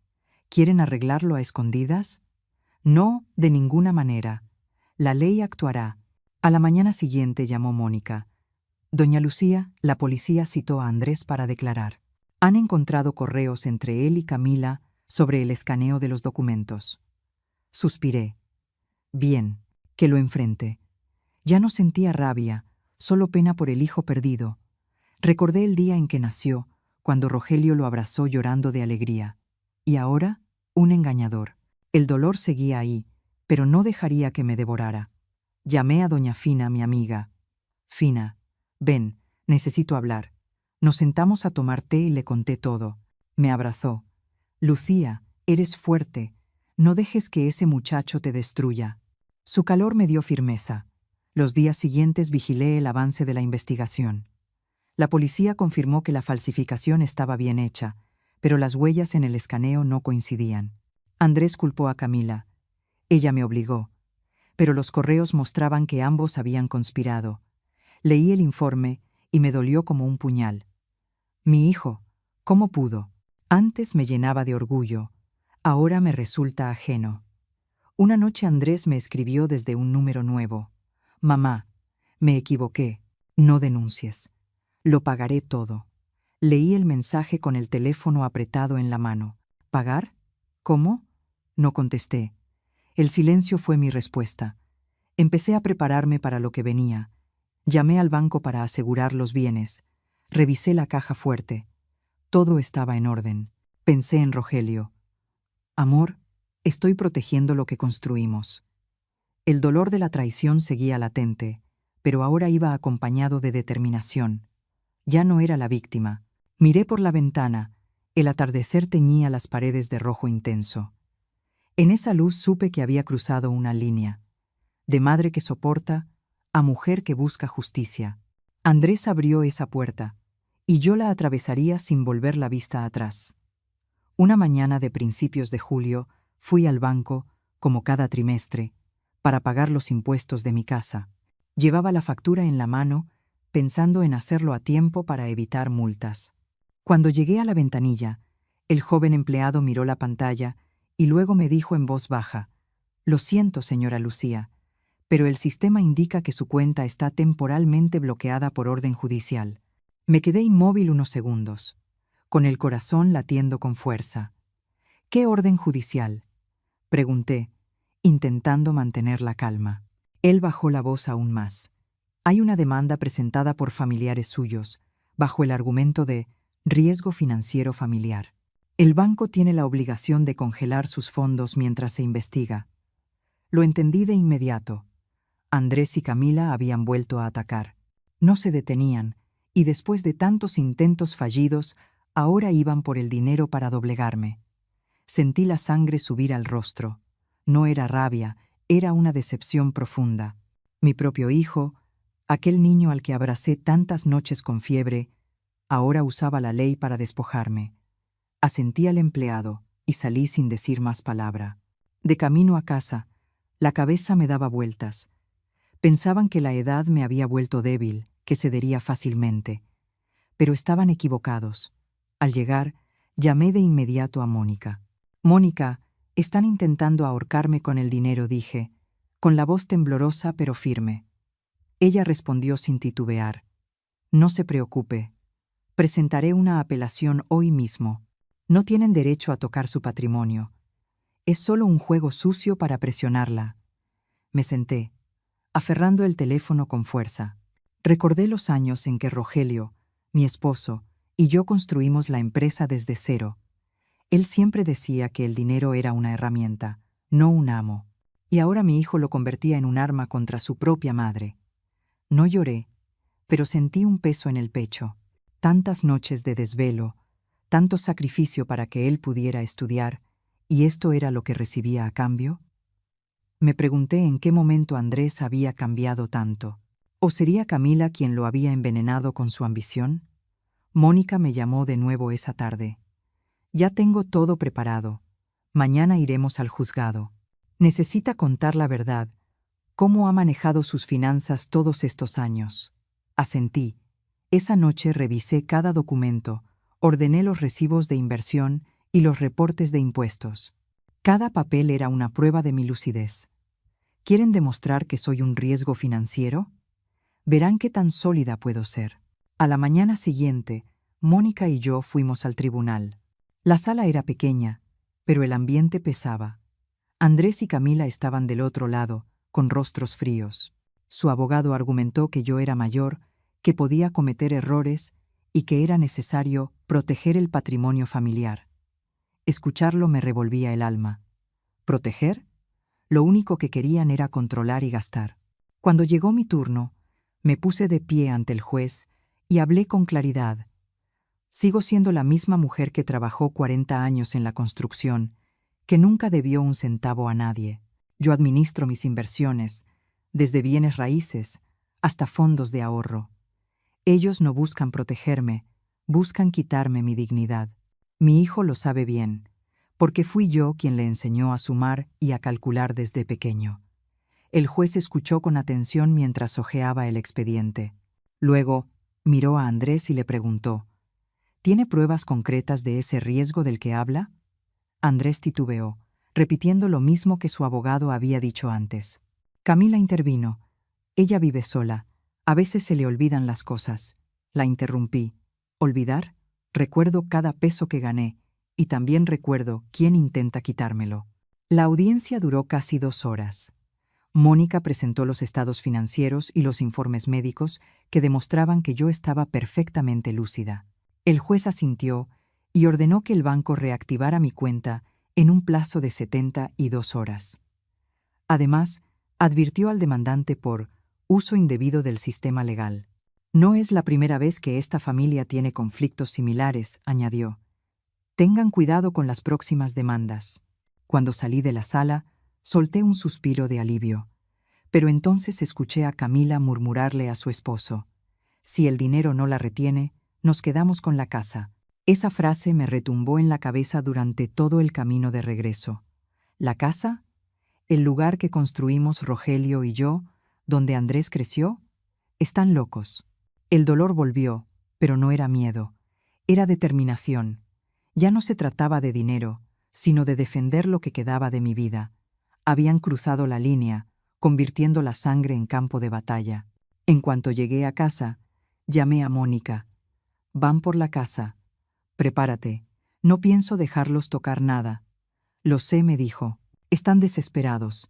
¿Quieren arreglarlo a escondidas? No, de ninguna manera. La ley actuará. A la mañana siguiente llamó Mónica. Doña Lucía, la policía citó a Andrés para declarar. Han encontrado correos entre él y Camila sobre el escaneo de los documentos. Suspiré. Bien, que lo enfrente. Ya no sentía rabia, solo pena por el hijo perdido. Recordé el día en que nació, cuando Rogelio lo abrazó llorando de alegría. Y ahora, un engañador. El dolor seguía ahí, pero no dejaría que me devorara. Llamé a doña Fina, mi amiga. Fina, ven, necesito hablar. Nos sentamos a tomar té y le conté todo. Me abrazó. Lucía, eres fuerte. No dejes que ese muchacho te destruya. Su calor me dio firmeza. Los días siguientes vigilé el avance de la investigación. La policía confirmó que la falsificación estaba bien hecha, pero las huellas en el escaneo no coincidían. Andrés culpó a Camila. Ella me obligó. Pero los correos mostraban que ambos habían conspirado. Leí el informe y me dolió como un puñal. Mi hijo, ¿cómo pudo? Antes me llenaba de orgullo, ahora me resulta ajeno. Una noche Andrés me escribió desde un número nuevo. Mamá, me equivoqué, no denuncies. Lo pagaré todo. Leí el mensaje con el teléfono apretado en la mano. ¿Pagar? ¿Cómo? No contesté. El silencio fue mi respuesta. Empecé a prepararme para lo que venía. Llamé al banco para asegurar los bienes. Revisé la caja fuerte. Todo estaba en orden. Pensé en Rogelio. Amor, estoy protegiendo lo que construimos. El dolor de la traición seguía latente, pero ahora iba acompañado de determinación. Ya no era la víctima. Miré por la ventana. El atardecer teñía las paredes de rojo intenso. En esa luz supe que había cruzado una línea. De madre que soporta a mujer que busca justicia. Andrés abrió esa puerta, y yo la atravesaría sin volver la vista atrás. Una mañana de principios de julio fui al banco, como cada trimestre, para pagar los impuestos de mi casa. Llevaba la factura en la mano, pensando en hacerlo a tiempo para evitar multas. Cuando llegué a la ventanilla, el joven empleado miró la pantalla y luego me dijo en voz baja: «Lo siento, señora Lucía, pero el sistema indica que su cuenta está temporalmente bloqueada por orden judicial». Me quedé inmóvil unos segundos, con el corazón latiendo con fuerza. ¿Qué orden judicial? Pregunté, intentando mantener la calma. Él bajó la voz aún más. Hay una demanda presentada por familiares suyos, bajo el argumento de riesgo financiero familiar. El banco tiene la obligación de congelar sus fondos mientras se investiga. Lo entendí de inmediato. Andrés y Camila habían vuelto a atacar. No se detenían, y después de tantos intentos fallidos, ahora iban por el dinero para doblegarme. Sentí la sangre subir al rostro. No era rabia, era una decepción profunda. Mi propio hijo, aquel niño al que abracé tantas noches con fiebre, ahora usaba la ley para despojarme. Asentí al empleado y salí sin decir más palabra. De camino a casa, la cabeza me daba vueltas. Pensaban que la edad me había vuelto débil, que cedería fácilmente. Pero estaban equivocados. Al llegar, llamé de inmediato a Mónica. «Mónica, están intentando ahorcarme con el dinero», dije, con la voz temblorosa pero firme. Ella respondió sin titubear. «No se preocupe. Presentaré una apelación hoy mismo. No tienen derecho a tocar su patrimonio. Es solo un juego sucio para presionarla». Me senté, aferrando el teléfono con fuerza. Recordé los años en que Rogelio, mi esposo, y yo construimos la empresa desde cero. Él siempre decía que el dinero era una herramienta, no un amo. Y ahora mi hijo lo convertía en un arma contra su propia madre. No lloré, pero sentí un peso en el pecho. Tantas noches de desvelo, tanto sacrificio para que él pudiera estudiar, ¿y esto era lo que recibía a cambio? Me pregunté en qué momento Andrés había cambiado tanto. ¿O sería Camila quien lo había envenenado con su ambición? Mónica me llamó de nuevo esa tarde. «Ya tengo todo preparado. Mañana iremos al juzgado. Necesita contar la verdad. ¿Cómo ha manejado sus finanzas todos estos años?» Asentí. Esa noche revisé cada documento, ordené los recibos de inversión y los reportes de impuestos. Cada papel era una prueba de mi lucidez. ¿Quieren demostrar que soy un riesgo financiero? Verán qué tan sólida puedo ser. A la mañana siguiente, Mónica y yo fuimos al tribunal. La sala era pequeña, pero el ambiente pesaba. Andrés y Camila estaban del otro lado, con rostros fríos. Su abogado argumentó que yo era mayor, que podía cometer errores y que era necesario proteger el patrimonio familiar. Escucharlo me revolvía el alma. ¿Proteger? Lo único que querían era controlar y gastar. Cuando llegó mi turno, me puse de pie ante el juez y hablé con claridad. Sigo siendo la misma mujer que trabajó 40 años en la construcción, que nunca debió un centavo a nadie. Yo administro mis inversiones, desde bienes raíces hasta fondos de ahorro. Ellos no buscan protegerme, buscan quitarme mi dignidad. Mi hijo lo sabe bien, porque fui yo quien le enseñó a sumar y a calcular desde pequeño. El juez escuchó con atención mientras hojeaba el expediente. Luego, miró a Andrés y le preguntó: ¿Tiene pruebas concretas de ese riesgo del que habla? Andrés titubeó, repitiendo lo mismo que su abogado había dicho antes. Camila intervino. Ella vive sola. A veces se le olvidan las cosas. La interrumpí. ¿Olvidar? Recuerdo cada peso que gané, y también recuerdo quién intenta quitármelo. La audiencia duró casi 2 horas. Mónica presentó los estados financieros y los informes médicos que demostraban que yo estaba perfectamente lúcida. El juez asintió y ordenó que el banco reactivara mi cuenta en un plazo de 72 horas. Además, advirtió al demandante por uso indebido del sistema legal. «No es la primera vez que esta familia tiene conflictos similares», añadió. «Tengan cuidado con las próximas demandas». Cuando salí de la sala, solté un suspiro de alivio. Pero entonces escuché a Camila murmurarle a su esposo: «Si el dinero no la retiene, nos quedamos con la casa». Esa frase me retumbó en la cabeza durante todo el camino de regreso. ¿La casa? ¿El lugar que construimos Rogelio y yo, donde Andrés creció? Están locos. El dolor volvió, pero no era miedo. Era determinación. Ya no se trataba de dinero, sino de defender lo que quedaba de mi vida. Habían cruzado la línea, convirtiendo la sangre en campo de batalla. En cuanto llegué a casa, llamé a Mónica. «Van por la casa. Prepárate. No pienso dejarlos tocar nada». «Lo sé», me dijo. Están desesperados,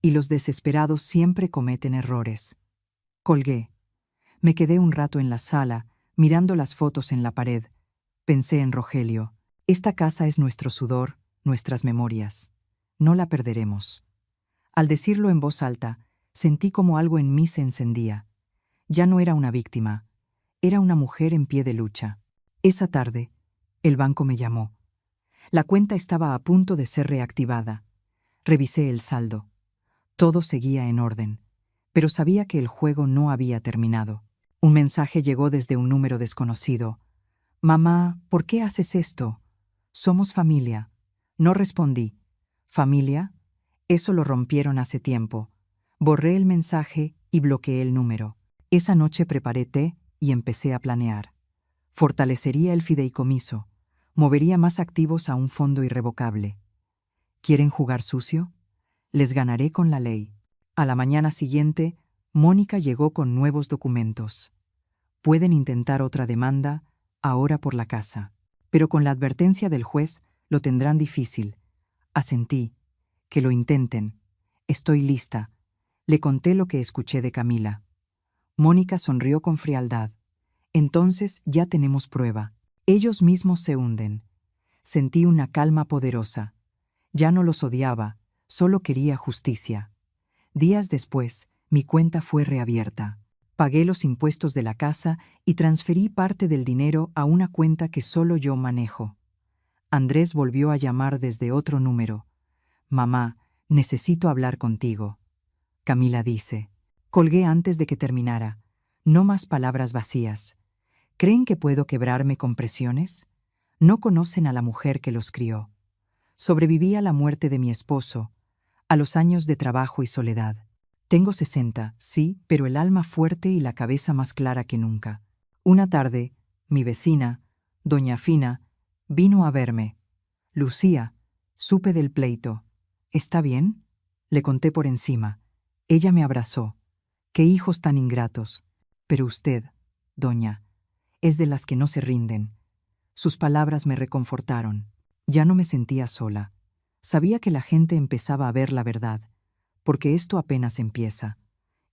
y los desesperados siempre cometen errores. Colgué. Me quedé un rato en la sala, mirando las fotos en la pared. Pensé en Rogelio. Esta casa es nuestro sudor, nuestras memorias. No la perderemos. Al decirlo en voz alta, sentí como algo en mí se encendía. Ya no era una víctima, era una mujer en pie de lucha. Esa tarde, el banco me llamó. La cuenta estaba a punto de ser reactivada. Revisé el saldo. Todo seguía en orden, pero sabía que el juego no había terminado. Un mensaje llegó desde un número desconocido. «Mamá, ¿por qué haces esto? Somos familia». No respondí. ¿Familia? Eso lo rompieron hace tiempo. Borré el mensaje y bloqueé el número. Esa noche preparé té y empecé a planear. Fortalecería el fideicomiso. Movería más activos a un fondo irrevocable. ¿Quieren jugar sucio? Les ganaré con la ley. A la mañana siguiente, Mónica llegó con nuevos documentos. Pueden intentar otra demanda, ahora por la casa. Pero con la advertencia del juez, lo tendrán difícil. Asentí. Que lo intenten. Estoy lista. Le conté lo que escuché de Camila. Mónica sonrió con frialdad. Entonces ya tenemos prueba. Ellos mismos se hunden. Sentí una calma poderosa. Ya no los odiaba, solo quería justicia. Días después, mi cuenta fue reabierta. Pagué los impuestos de la casa y transferí parte del dinero a una cuenta que solo yo manejo. Andrés volvió a llamar desde otro número. «Mamá, necesito hablar contigo». Camila dice. Colgué antes de que terminara. No más palabras vacías. ¿Creen que puedo quebrarme con presiones? No conocen a la mujer que los crió. Sobreviví a la muerte de mi esposo, a los años de trabajo y soledad. Tengo 60, sí, pero el alma fuerte y la cabeza más clara que nunca. Una tarde, mi vecina, doña Fina, vino a verme. «Lucía, supe del pleito. ¿Está bien?». Le conté por encima. Ella me abrazó. «Qué hijos tan ingratos. Pero usted, doña, es de las que no se rinden». Sus palabras me reconfortaron. Ya no me sentía sola. Sabía que la gente empezaba a ver la verdad, porque esto apenas empieza.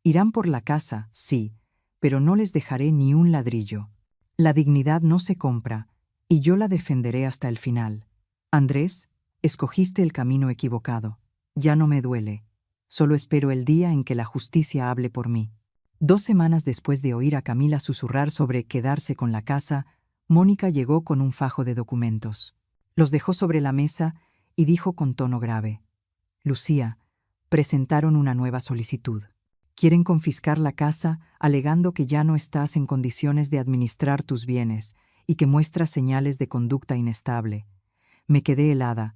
Irán por la casa, sí, pero no les dejaré ni un ladrillo. La dignidad no se compra, y yo la defenderé hasta el final. Andrés, escogiste el camino equivocado. Ya no me duele. Solo espero el día en que la justicia hable por mí. 2 semanas después de oír a Camila susurrar sobre quedarse con la casa, Mónica llegó con un fajo de documentos. Los dejó sobre la mesa y dijo con tono grave: «Lucía, presentaron una nueva solicitud. Quieren confiscar la casa alegando que ya no estás en condiciones de administrar tus bienes y que muestras señales de conducta inestable». Me quedé helada.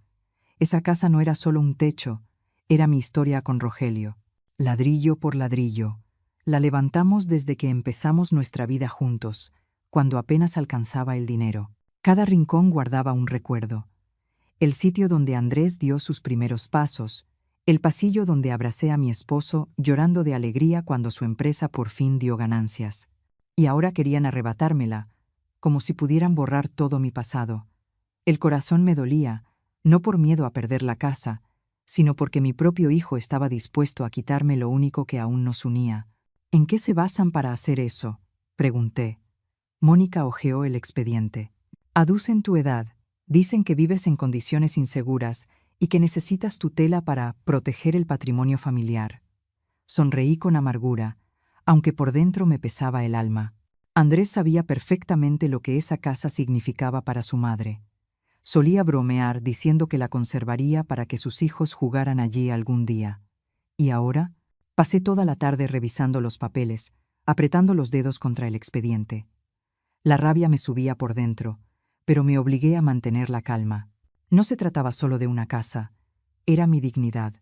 Esa casa no era solo un techo, era mi historia con Rogelio. Ladrillo por ladrillo. La levantamos desde que empezamos nuestra vida juntos, cuando apenas alcanzaba el dinero. Cada rincón guardaba un recuerdo. El sitio donde Andrés dio sus primeros pasos, el pasillo donde abracé a mi esposo llorando de alegría cuando su empresa por fin dio ganancias. Y ahora querían arrebatármela, como si pudieran borrar todo mi pasado. El corazón me dolía, no por miedo a perder la casa, sino porque mi propio hijo estaba dispuesto a quitarme lo único que aún nos unía. «¿En qué se basan para hacer eso?», pregunté. Mónica hojeó el expediente. «Aducen tu edad, dicen que vives en condiciones inseguras y que necesitas tutela para proteger el patrimonio familiar». Sonreí con amargura, aunque por dentro me pesaba el alma. Andrés sabía perfectamente lo que esa casa significaba para su madre. Solía bromear diciendo que la conservaría para que sus hijos jugaran allí algún día. ¿Y ahora? Pasé toda la tarde revisando los papeles, apretando los dedos contra el expediente. La rabia me subía por dentro, pero me obligué a mantener la calma. No se trataba solo de una casa, era mi dignidad.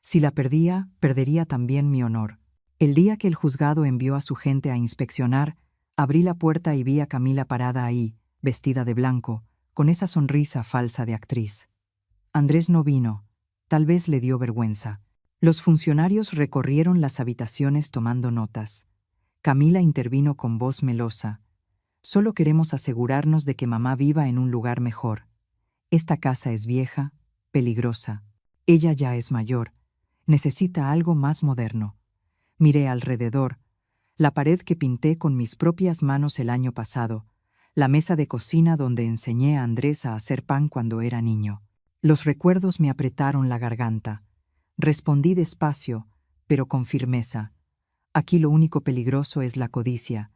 Si la perdía, perdería también mi honor. El día que el juzgado envió a su gente a inspeccionar, abrí la puerta y vi a Camila parada ahí, vestida de blanco, con esa sonrisa falsa de actriz. Andrés no vino, tal vez le dio vergüenza. Los funcionarios recorrieron las habitaciones tomando notas. Camila intervino con voz melosa. «Solo queremos asegurarnos de que mamá viva en un lugar mejor. Esta casa es vieja, peligrosa. Ella ya es mayor. Necesita algo más moderno. Miré alrededor. La pared que pinté con mis propias manos el año pasado. La mesa de cocina donde enseñé a Andrés a hacer pan cuando era niño. Los recuerdos me apretaron la garganta. Respondí despacio, pero con firmeza. Aquí lo único peligroso es la codicia.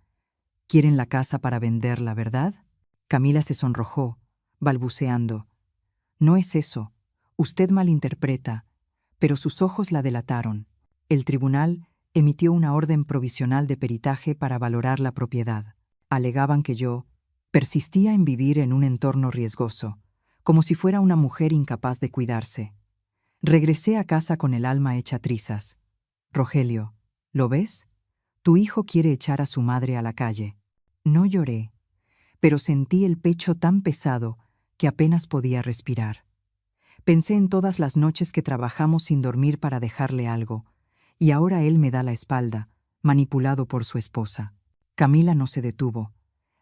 Quieren la casa para venderla, ¿verdad? Camila se sonrojó, balbuceando. No es eso. Usted malinterpreta. Pero sus ojos la delataron. El tribunal emitió una orden provisional de peritaje para valorar la propiedad. Alegaban que yo persistía en vivir en un entorno riesgoso, como si fuera una mujer incapaz de cuidarse. Regresé a casa con el alma hecha trizas. Rogelio, ¿lo ves? Tu hijo quiere echar a su madre a la calle. No lloré, pero sentí el pecho tan pesado que apenas podía respirar. Pensé en todas las noches que trabajamos sin dormir para dejarle algo, y ahora él me da la espalda, manipulado por su esposa. Camila no se detuvo.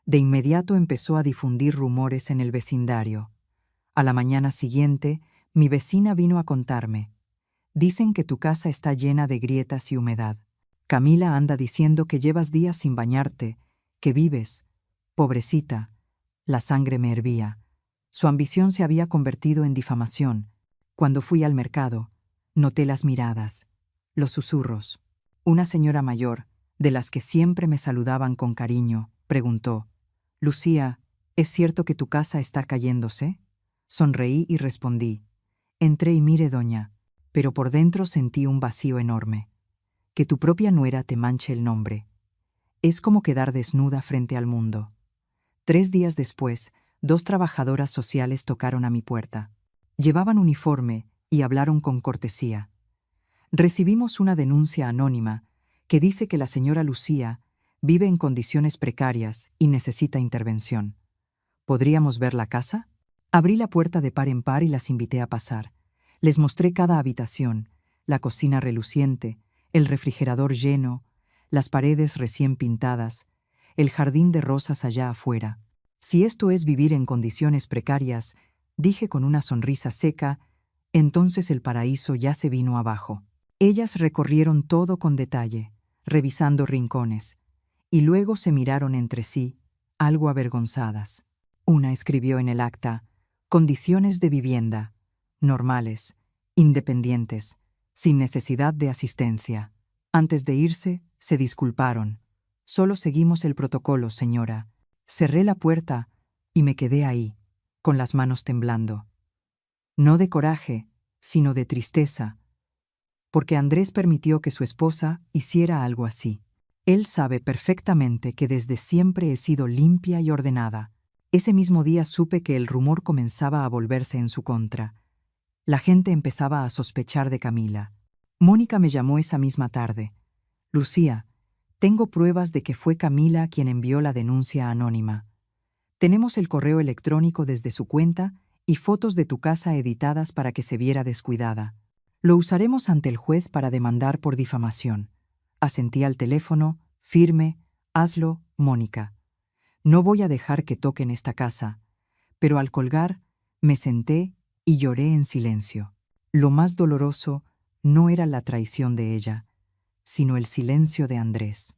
De inmediato empezó a difundir rumores en el vecindario. A la mañana siguiente, mi vecina vino a contarme. Dicen que tu casa está llena de grietas y humedad. Camila anda diciendo que llevas días sin bañarte, que vives. Pobrecita. La sangre me hervía. Su ambición se había convertido en difamación. Cuando fui al mercado, noté las miradas, los susurros. Una señora mayor, de las que siempre me saludaban con cariño, preguntó: «Lucía, ¿es cierto que tu casa está cayéndose?» Sonreí y respondí: «Entré y mire, doña», pero por dentro sentí un vacío enorme. Que tu propia nuera te manche el nombre. Es como quedar desnuda frente al mundo. 3 días después, 2 trabajadoras sociales tocaron a mi puerta. Llevaban uniforme y hablaron con cortesía. Recibimos una denuncia anónima que dice que la señora Lucía vive en condiciones precarias y necesita intervención. ¿Podríamos ver la casa? Abrí la puerta de par en par y las invité a pasar. Les mostré cada habitación, la cocina reluciente, el refrigerador lleno, las paredes recién pintadas, el jardín de rosas allá afuera. Si esto es vivir en condiciones precarias, dije con una sonrisa seca, entonces el paraíso ya se vino abajo. Ellas recorrieron todo con detalle, revisando rincones, y luego se miraron entre sí, algo avergonzadas. Una escribió en el acta: condiciones de vivienda, normales, independientes, sin necesidad de asistencia. Antes de irse, se disculparon. Solo seguimos el protocolo, señora. Cerré la puerta y me quedé ahí, con las manos temblando. No de coraje, sino de tristeza, porque Andrés permitió que su esposa hiciera algo así. Él sabe perfectamente que desde siempre he sido limpia y ordenada. Ese mismo día supe que el rumor comenzaba a volverse en su contra. La gente empezaba a sospechar de Camila. Mónica me llamó esa misma tarde. «Lucía, tengo pruebas de que fue Camila quien envió la denuncia anónima. Tenemos el correo electrónico desde su cuenta y fotos de tu casa editadas para que se viera descuidada. Lo usaremos ante el juez para demandar por difamación». Asentí al teléfono, firme: «Hazlo, Mónica. No voy a dejar que toquen esta casa». Pero al colgar, me senté y lloré en silencio. Lo más doloroso no era la traición de ella, sino el silencio de Andrés.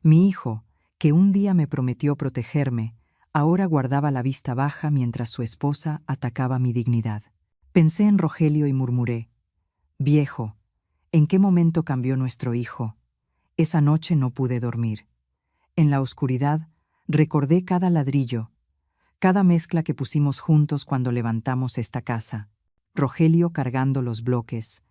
Mi hijo, que un día me prometió protegerme, ahora guardaba la vista baja mientras su esposa atacaba mi dignidad. Pensé en Rogelio y murmuré: «Viejo, ¿en qué momento cambió nuestro hijo?». Esa noche no pude dormir. En la oscuridad recordé cada ladrillo, cada mezcla que pusimos juntos cuando levantamos esta casa. Rogelio cargando los bloques,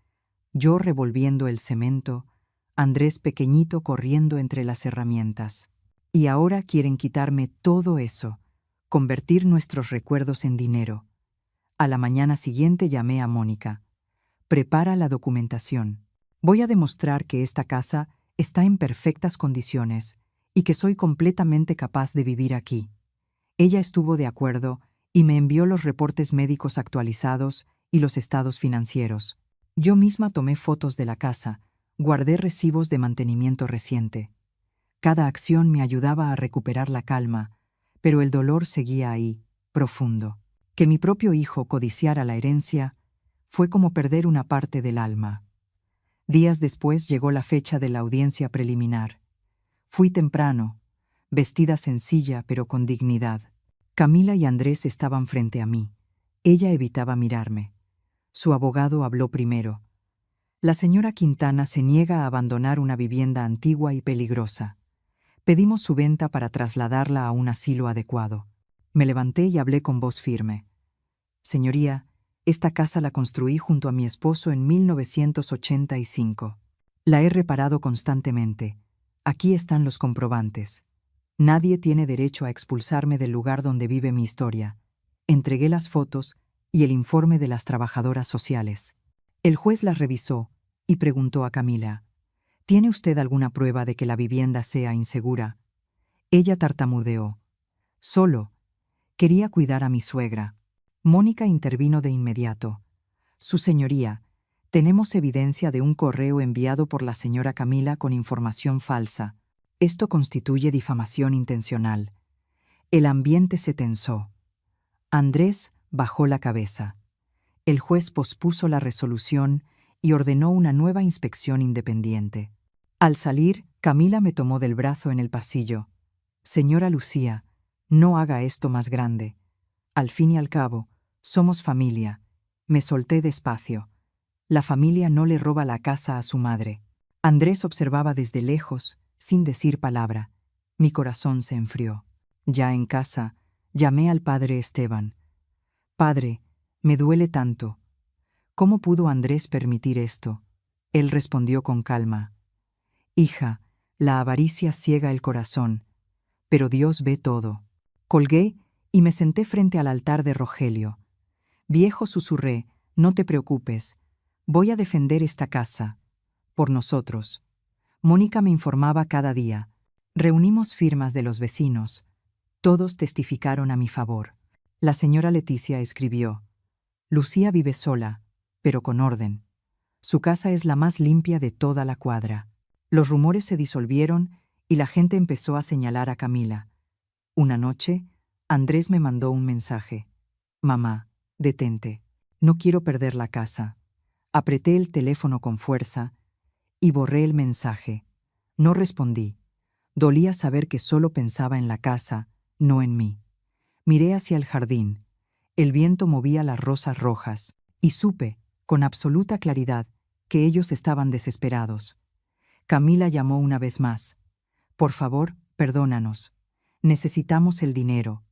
yo revolviendo el cemento, Andrés pequeñito corriendo entre las herramientas. Y ahora quieren quitarme todo eso, convertir nuestros recuerdos en dinero. A la mañana siguiente llamé a Mónica. «Prepara la documentación. Voy a demostrar que esta casa está en perfectas condiciones y que soy completamente capaz de vivir aquí». Ella estuvo de acuerdo y me envió los reportes médicos actualizados y los estados financieros. Yo misma tomé fotos de la casa, guardé recibos de mantenimiento reciente. Cada acción me ayudaba a recuperar la calma, pero el dolor seguía ahí, profundo. Que mi propio hijo codiciara la herencia Fue como perder una parte del alma. Días después llegó la fecha de la audiencia preliminar. Fui temprano, vestida sencilla pero con dignidad. Camila y Andrés estaban frente a mí. Ella evitaba mirarme. Su abogado habló primero. La señora Quintana se niega a abandonar una vivienda antigua y peligrosa. Pedimos su venta para trasladarla a un asilo adecuado. Me levanté y hablé con voz firme. Señoría, esta casa la construí junto a mi esposo en 1985. La he reparado constantemente. Aquí están los comprobantes. Nadie tiene derecho a expulsarme del lugar donde vive mi historia. Entregué las fotos y el informe de las trabajadoras sociales. El juez las revisó y preguntó a Camila: ¿Tiene usted alguna prueba de que la vivienda sea insegura? Ella tartamudeó. Solo. Quería cuidar a mi suegra. Mónica intervino de inmediato. Su señoría, tenemos evidencia de un correo enviado por la señora Camila con información falsa. Esto constituye difamación intencional. El ambiente se tensó. Andrés bajó la cabeza. El juez pospuso la resolución y ordenó una nueva inspección independiente. Al salir, Camila me tomó del brazo en el pasillo. Señora Lucía, no haga esto más grande. Al fin y al cabo, somos familia. Me solté despacio. La familia no le roba la casa a su madre. Andrés observaba desde lejos, sin decir palabra. Mi corazón se enfrió. Ya en casa, llamé al padre Esteban. Padre, me duele tanto. ¿Cómo pudo Andrés permitir esto? Él respondió con calma. Hija, la avaricia ciega el corazón, pero Dios ve todo. Colgué y me senté frente al altar de Rogelio. Viejo, susurré, no te preocupes. Voy a defender esta casa. Por nosotros. Mónica me informaba cada día. Reunimos firmas de los vecinos. Todos testificaron a mi favor. La señora Leticia escribió: Lucía vive sola, pero con orden. Su casa es la más limpia de toda la cuadra. Los rumores se disolvieron y la gente empezó a señalar a Camila. Una noche, Andrés me mandó un mensaje. Mamá, detente. No quiero perder la casa. Apreté el teléfono con fuerza y borré el mensaje. No respondí. Dolía saber que solo pensaba en la casa, no en mí. Miré hacia el jardín. El viento movía las rosas rojas y supe, con absoluta claridad, que ellos estaban desesperados. Camila llamó una vez más. Por favor, perdónanos. Necesitamos el dinero.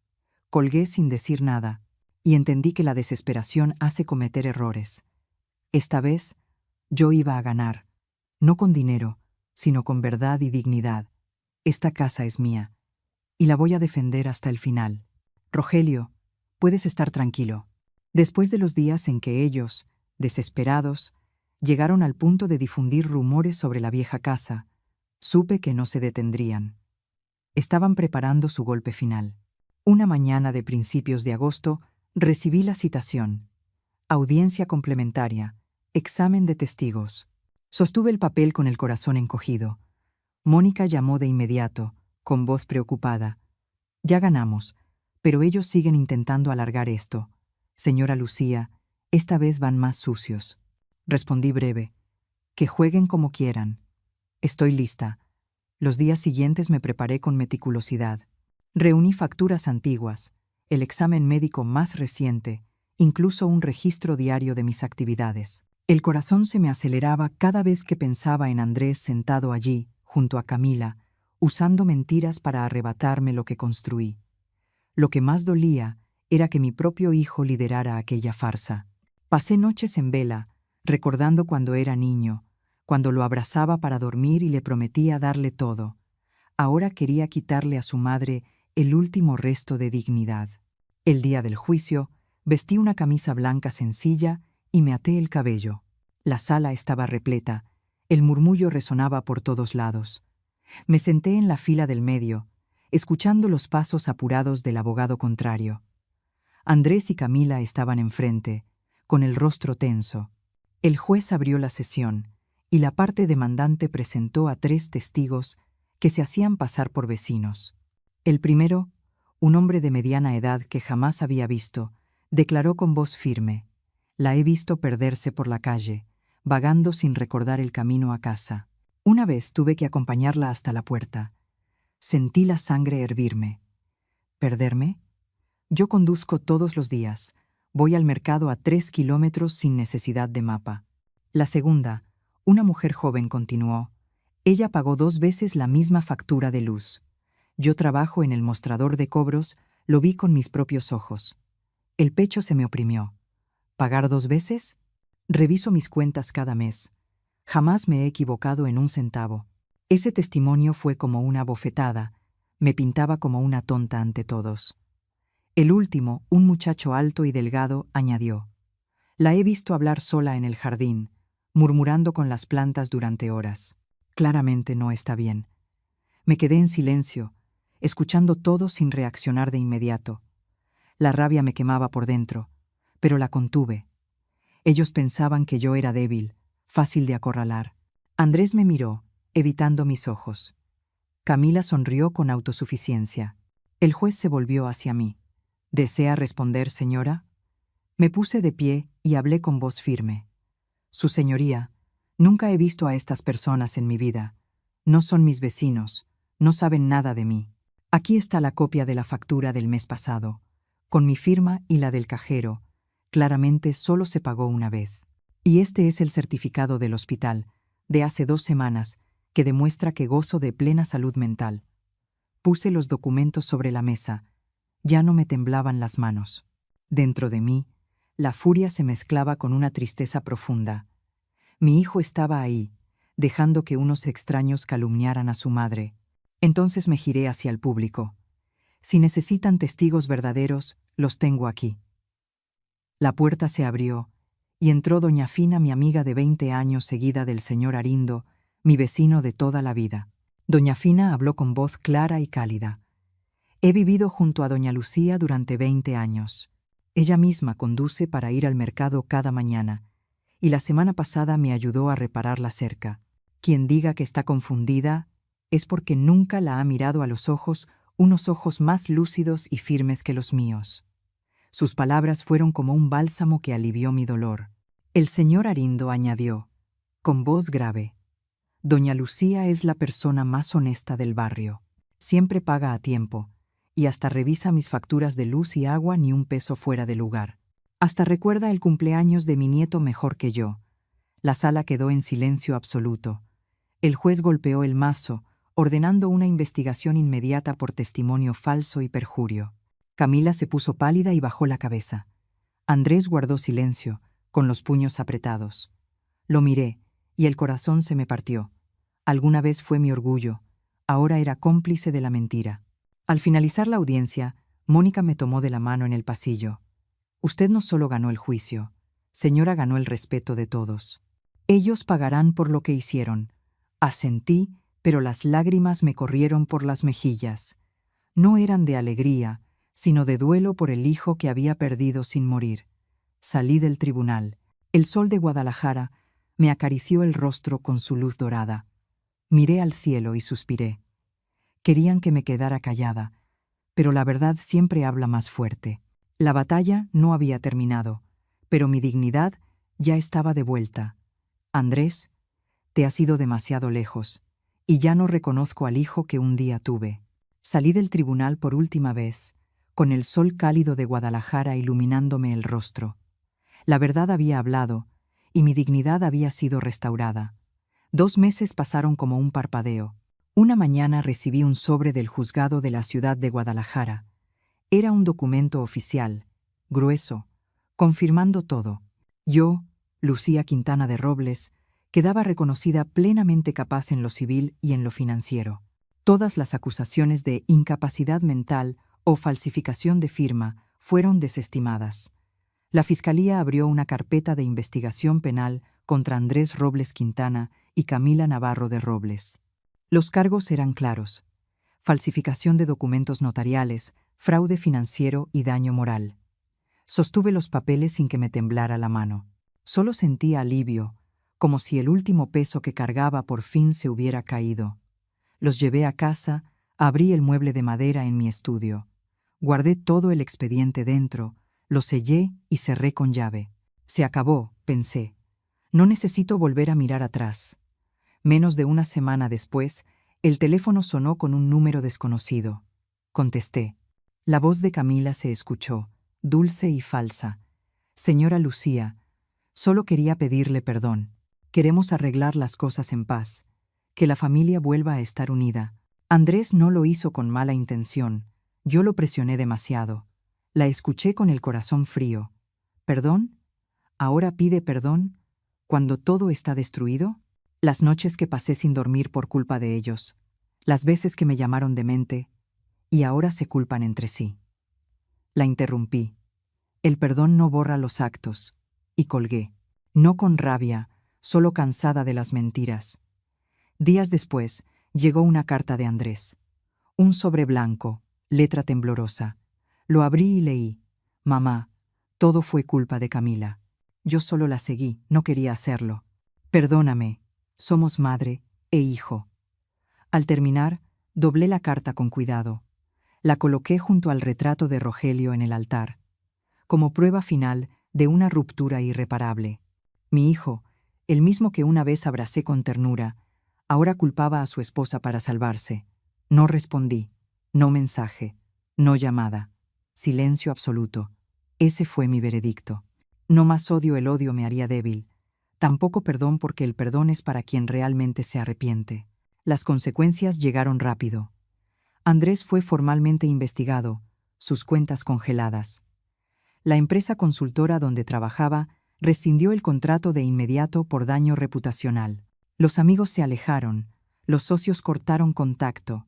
Colgué sin decir nada, y entendí que la desesperación hace cometer errores. Esta vez, yo iba a ganar, no con dinero, sino con verdad y dignidad. Esta casa es mía, y la voy a defender hasta el final. Rogelio, puedes estar tranquilo. Después de los días en que ellos, desesperados, llegaron al punto de difundir rumores sobre la vieja casa, supe que no se detendrían. Estaban preparando su golpe final. Una mañana de principios de agosto, recibí la citación. Audiencia complementaria. Examen de testigos. Sostuve el papel con el corazón encogido. Mónica llamó de inmediato, con voz preocupada. Ya ganamos, pero ellos siguen intentando alargar esto. Señora Lucía, esta vez van más sucios. Respondí breve. Que jueguen como quieran. Estoy lista. Los días siguientes me preparé con meticulosidad. Reuní facturas antiguas, el examen médico más reciente, incluso un registro diario de mis actividades. El corazón se me aceleraba cada vez que pensaba en Andrés sentado allí, junto a Camila, usando mentiras para arrebatarme lo que construí. Lo que más dolía era que mi propio hijo liderara aquella farsa. Pasé noches en vela, recordando cuando era niño, cuando lo abrazaba para dormir y le prometía darle todo. Ahora quería quitarle a su madre el último resto de dignidad. El día del juicio, vestí una camisa blanca sencilla y me até el cabello. La sala estaba repleta, el murmullo resonaba por todos lados. Me senté en la fila del medio, escuchando los pasos apurados del abogado contrario. Andrés y Camila estaban enfrente, con el rostro tenso. El juez abrió la sesión, y la parte demandante presentó a 3 testigos que se hacían pasar por vecinos. El primero, un hombre de mediana edad que jamás había visto, declaró con voz firme: La he visto perderse por la calle, vagando sin recordar el camino a casa. Una vez tuve que acompañarla hasta la puerta. Sentí la sangre hervirme. ¿Perderme? Yo conduzco todos los días. Voy al mercado a 3 kilómetros sin necesidad de mapa. La segunda, una mujer joven continuó. Ella pagó 2 veces la misma factura de luz. Yo trabajo en el mostrador de cobros, lo vi con mis propios ojos. El pecho se me oprimió. ¿Pagar 2 veces? Reviso mis cuentas cada mes. Jamás me he equivocado en un centavo. Ese testimonio fue como una bofetada. Me pintaba como una tonta ante todos. El último, un muchacho alto y delgado, añadió. La he visto hablar sola en el jardín, murmurando con las plantas durante horas. Claramente no está bien. Me quedé en silencio, escuchando todo sin reaccionar de inmediato. La rabia me quemaba por dentro, pero la contuve. Ellos pensaban que yo era débil, fácil de acorralar. Andrés me miró, evitando mis ojos. Camila sonrió con autosuficiencia. El juez se volvió hacia mí. ¿Desea responder, señora? Me puse de pie y hablé con voz firme. Su señoría, nunca he visto a estas personas en mi vida. No son mis vecinos, no saben nada de mí. Aquí está la copia de la factura del mes pasado, con mi firma y la del cajero. Claramente solo se pagó una vez. Y este es el certificado del hospital, de hace 2 semanas, que demuestra que gozo de plena salud mental. Puse los documentos sobre la mesa. Ya no me temblaban las manos. Dentro de mí, la furia se mezclaba con una tristeza profunda. Mi hijo estaba ahí, dejando que unos extraños calumniaran a su madre. Entonces me giré hacia el público. Si necesitan testigos verdaderos, los tengo aquí. La puerta se abrió, y entró doña Fina, mi amiga de 20 años, seguida del señor Arindo, mi vecino de toda la vida. Doña Fina habló con voz clara y cálida. He vivido junto a doña Lucía durante 20 años. Ella misma conduce para ir al mercado cada mañana, y la semana pasada me ayudó a reparar la cerca. Quien diga que está confundida es porque nunca la ha mirado a los ojos, unos ojos más lúcidos y firmes que los míos. Sus palabras fueron como un bálsamo que alivió mi dolor. El señor Arindo añadió, con voz grave, doña Lucía es la persona más honesta del barrio. Siempre paga a tiempo, y hasta revisa mis facturas de luz y agua, ni un peso fuera de lugar. Hasta recuerda el cumpleaños de mi nieto mejor que yo. La sala quedó en silencio absoluto. El juez golpeó el mazo, ordenando una investigación inmediata por testimonio falso y perjurio. Camila se puso pálida y bajó la cabeza. Andrés guardó silencio, con los puños apretados. Lo miré, y el corazón se me partió. Alguna vez fue mi orgullo, ahora era cómplice de la mentira. Al finalizar la audiencia, Mónica me tomó de la mano en el pasillo. Usted no solo ganó el juicio, señora, ganó el respeto de todos. Ellos pagarán por lo que hicieron. Asentí, pero las lágrimas me corrieron por las mejillas. No eran de alegría, sino de duelo por el hijo que había perdido sin morir. Salí del tribunal. El sol de Guadalajara me acarició el rostro con su luz dorada. Miré al cielo y suspiré. Querían que me quedara callada, pero la verdad siempre habla más fuerte. La batalla no había terminado, pero mi dignidad ya estaba de vuelta. Andrés, te has ido demasiado lejos, y ya no reconozco al hijo que un día tuve. Salí del tribunal por última vez, con el sol cálido de Guadalajara iluminándome el rostro. La verdad había hablado, y mi dignidad había sido restaurada. 2 meses pasaron como un parpadeo. Una mañana recibí un sobre del juzgado de la ciudad de Guadalajara. Era un documento oficial, grueso, confirmando todo. Yo, Lucía Quintana de Robles, quedaba reconocida plenamente capaz en lo civil y en lo financiero. Todas las acusaciones de incapacidad mental o falsificación de firma fueron desestimadas. La Fiscalía abrió una carpeta de investigación penal contra Andrés Robles Quintana y Camila Navarro de Robles. Los cargos eran claros: falsificación de documentos notariales, fraude financiero y daño moral. Sostuve los papeles sin que me temblara la mano. Solo sentía alivio, como si el último peso que cargaba por fin se hubiera caído. Los llevé a casa, abrí el mueble de madera en mi estudio. Guardé todo el expediente dentro, lo sellé y cerré con llave. Se acabó, pensé. No necesito volver a mirar atrás. Menos de una semana después, el teléfono sonó con un número desconocido. Contesté. La voz de Camila se escuchó, dulce y falsa. Señora Lucía, solo quería pedirle perdón. Queremos arreglar las cosas en paz. Que la familia vuelva a estar unida. Andrés no lo hizo con mala intención. Yo lo presioné demasiado. La escuché con el corazón frío. ¿Perdón? ¿Ahora pide perdón? ¿Cuando todo está destruido? Las noches que pasé sin dormir por culpa de ellos. Las veces que me llamaron demente. Y ahora se culpan entre sí. La interrumpí. El perdón no borra los actos. Y colgué. No con rabia, solo cansada de las mentiras. Días después, llegó una carta de Andrés. Un sobre blanco, letra temblorosa. Lo abrí y leí. Mamá, todo fue culpa de Camila. Yo solo la seguí, no quería hacerlo. Perdóname, somos madre e hijo. Al terminar, doblé la carta con cuidado. La coloqué junto al retrato de Rogelio en el altar, como prueba final de una ruptura irreparable. Mi hijo, el mismo que una vez abracé con ternura, ahora culpaba a su esposa para salvarse. No respondí, no mensaje, no llamada. Silencio absoluto. Ese fue mi veredicto. No más odio, el odio me haría débil. Tampoco perdón, porque el perdón es para quien realmente se arrepiente. Las consecuencias llegaron rápido. Andrés fue formalmente investigado, sus cuentas congeladas. La empresa consultora donde trabajaba rescindió el contrato de inmediato por daño reputacional. Los amigos se alejaron, los socios cortaron contacto.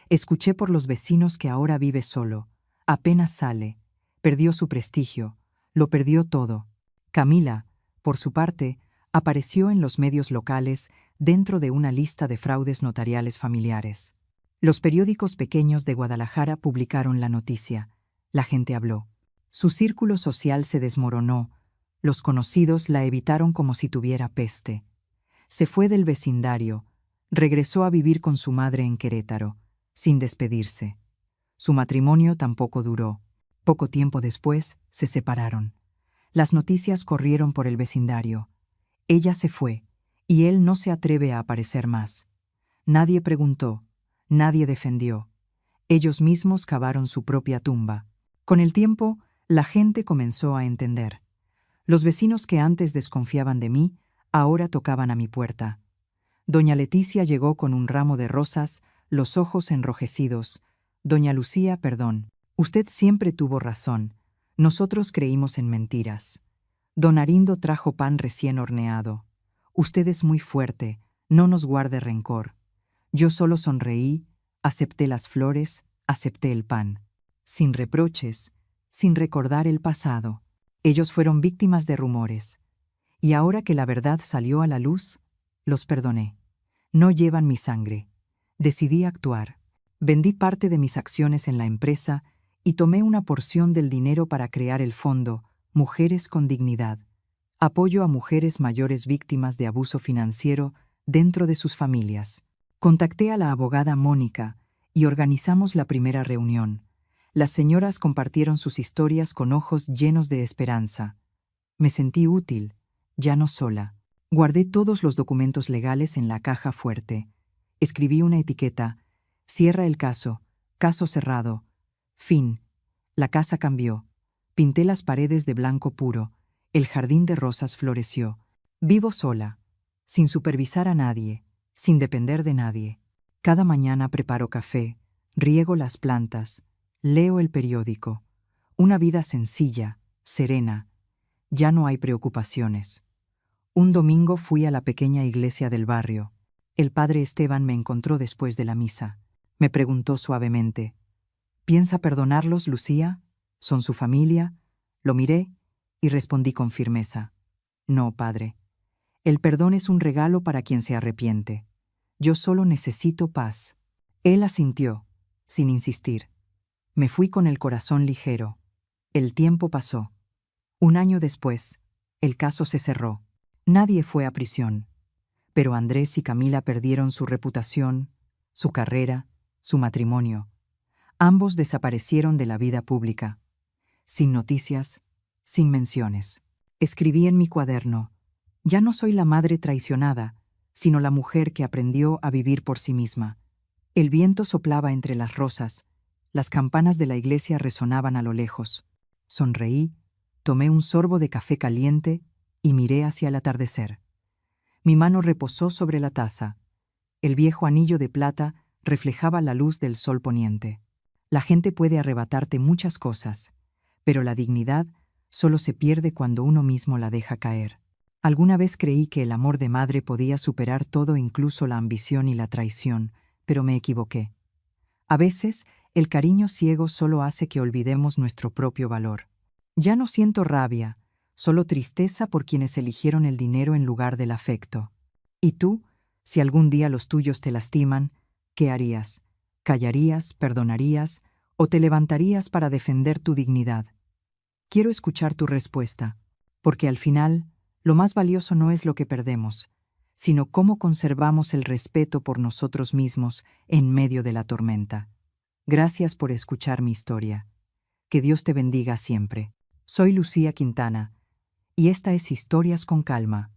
Escuché por los vecinos que ahora vive solo, apenas sale, perdió su prestigio, lo perdió todo. Camila, por su parte, apareció en los medios locales dentro de una lista de fraudes notariales familiares. Los periódicos pequeños de Guadalajara publicaron la noticia. La gente habló. Su círculo social se desmoronó. Los conocidos la evitaron como si tuviera peste. Se fue del vecindario. Regresó a vivir con su madre en Querétaro, sin despedirse. Su matrimonio tampoco duró. Poco tiempo después, se separaron. Las noticias corrieron por el vecindario. Ella se fue, y él no se atreve a aparecer más. Nadie preguntó, nadie defendió. Ellos mismos cavaron su propia tumba. Con el tiempo, la gente comenzó a entender. Los vecinos que antes desconfiaban de mí, ahora tocaban a mi puerta. Doña Leticia llegó con un ramo de rosas, los ojos enrojecidos. Doña Lucía, perdón. Usted siempre tuvo razón. Nosotros creímos en mentiras. Don Arindo trajo pan recién horneado. Usted es muy fuerte, no nos guarde rencor. Yo solo sonreí, acepté las flores, acepté el pan. Sin reproches, sin recordar el pasado. Ellos fueron víctimas de rumores. Y ahora que la verdad salió a la luz, los perdoné. No llevan mi sangre. Decidí actuar. Vendí parte de mis acciones en la empresa y tomé una porción del dinero para crear el fondo Mujeres con Dignidad. Apoyo a mujeres mayores víctimas de abuso financiero dentro de sus familias. Contacté a la abogada Mónica y organizamos la primera reunión. Las señoras compartieron sus historias con ojos llenos de esperanza. Me sentí útil, ya no sola. Guardé todos los documentos legales en la caja fuerte. Escribí una etiqueta: cierra el caso, caso cerrado. Fin. La casa cambió. Pinté las paredes de blanco puro. El jardín de rosas floreció. Vivo sola, sin supervisar a nadie, sin depender de nadie. Cada mañana preparo café, riego las plantas, leo el periódico. Una vida sencilla, serena. Ya no hay preocupaciones. Un domingo fui a la pequeña iglesia del barrio. El padre Esteban me encontró después de la misa. Me preguntó suavemente: ¿piensa perdonarlos, Lucía? ¿Son su familia? Lo miré y respondí con firmeza: no, padre. El perdón es un regalo para quien se arrepiente. Yo solo necesito paz. Él asintió, sin insistir. Me fui con el corazón ligero. El tiempo pasó. Un año después, el caso se cerró. Nadie fue a prisión. Pero Andrés y Camila perdieron su reputación, su carrera, su matrimonio. Ambos desaparecieron de la vida pública. Sin noticias, sin menciones. Escribí en mi cuaderno: ya no soy la madre traicionada, sino la mujer que aprendió a vivir por sí misma. El viento soplaba entre las rosas, las campanas de la iglesia resonaban a lo lejos. Sonreí, tomé un sorbo de café caliente y miré hacia el atardecer. Mi mano reposó sobre la taza. El viejo anillo de plata reflejaba la luz del sol poniente. La gente puede arrebatarte muchas cosas, pero la dignidad solo se pierde cuando uno mismo la deja caer. Alguna vez creí que el amor de madre podía superar todo, incluso la ambición y la traición, pero me equivoqué. A veces, el cariño ciego solo hace que olvidemos nuestro propio valor. Ya no siento rabia, solo tristeza por quienes eligieron el dinero en lugar del afecto. ¿Y tú? Si algún día los tuyos te lastiman, ¿qué harías? ¿Callarías, perdonarías o te levantarías para defender tu dignidad? Quiero escuchar tu respuesta, porque al final, lo más valioso no es lo que perdemos, sino cómo conservamos el respeto por nosotros mismos en medio de la tormenta. Gracias por escuchar mi historia. Que Dios te bendiga siempre. Soy Lucía Quintana, y esta es Historias con Calma.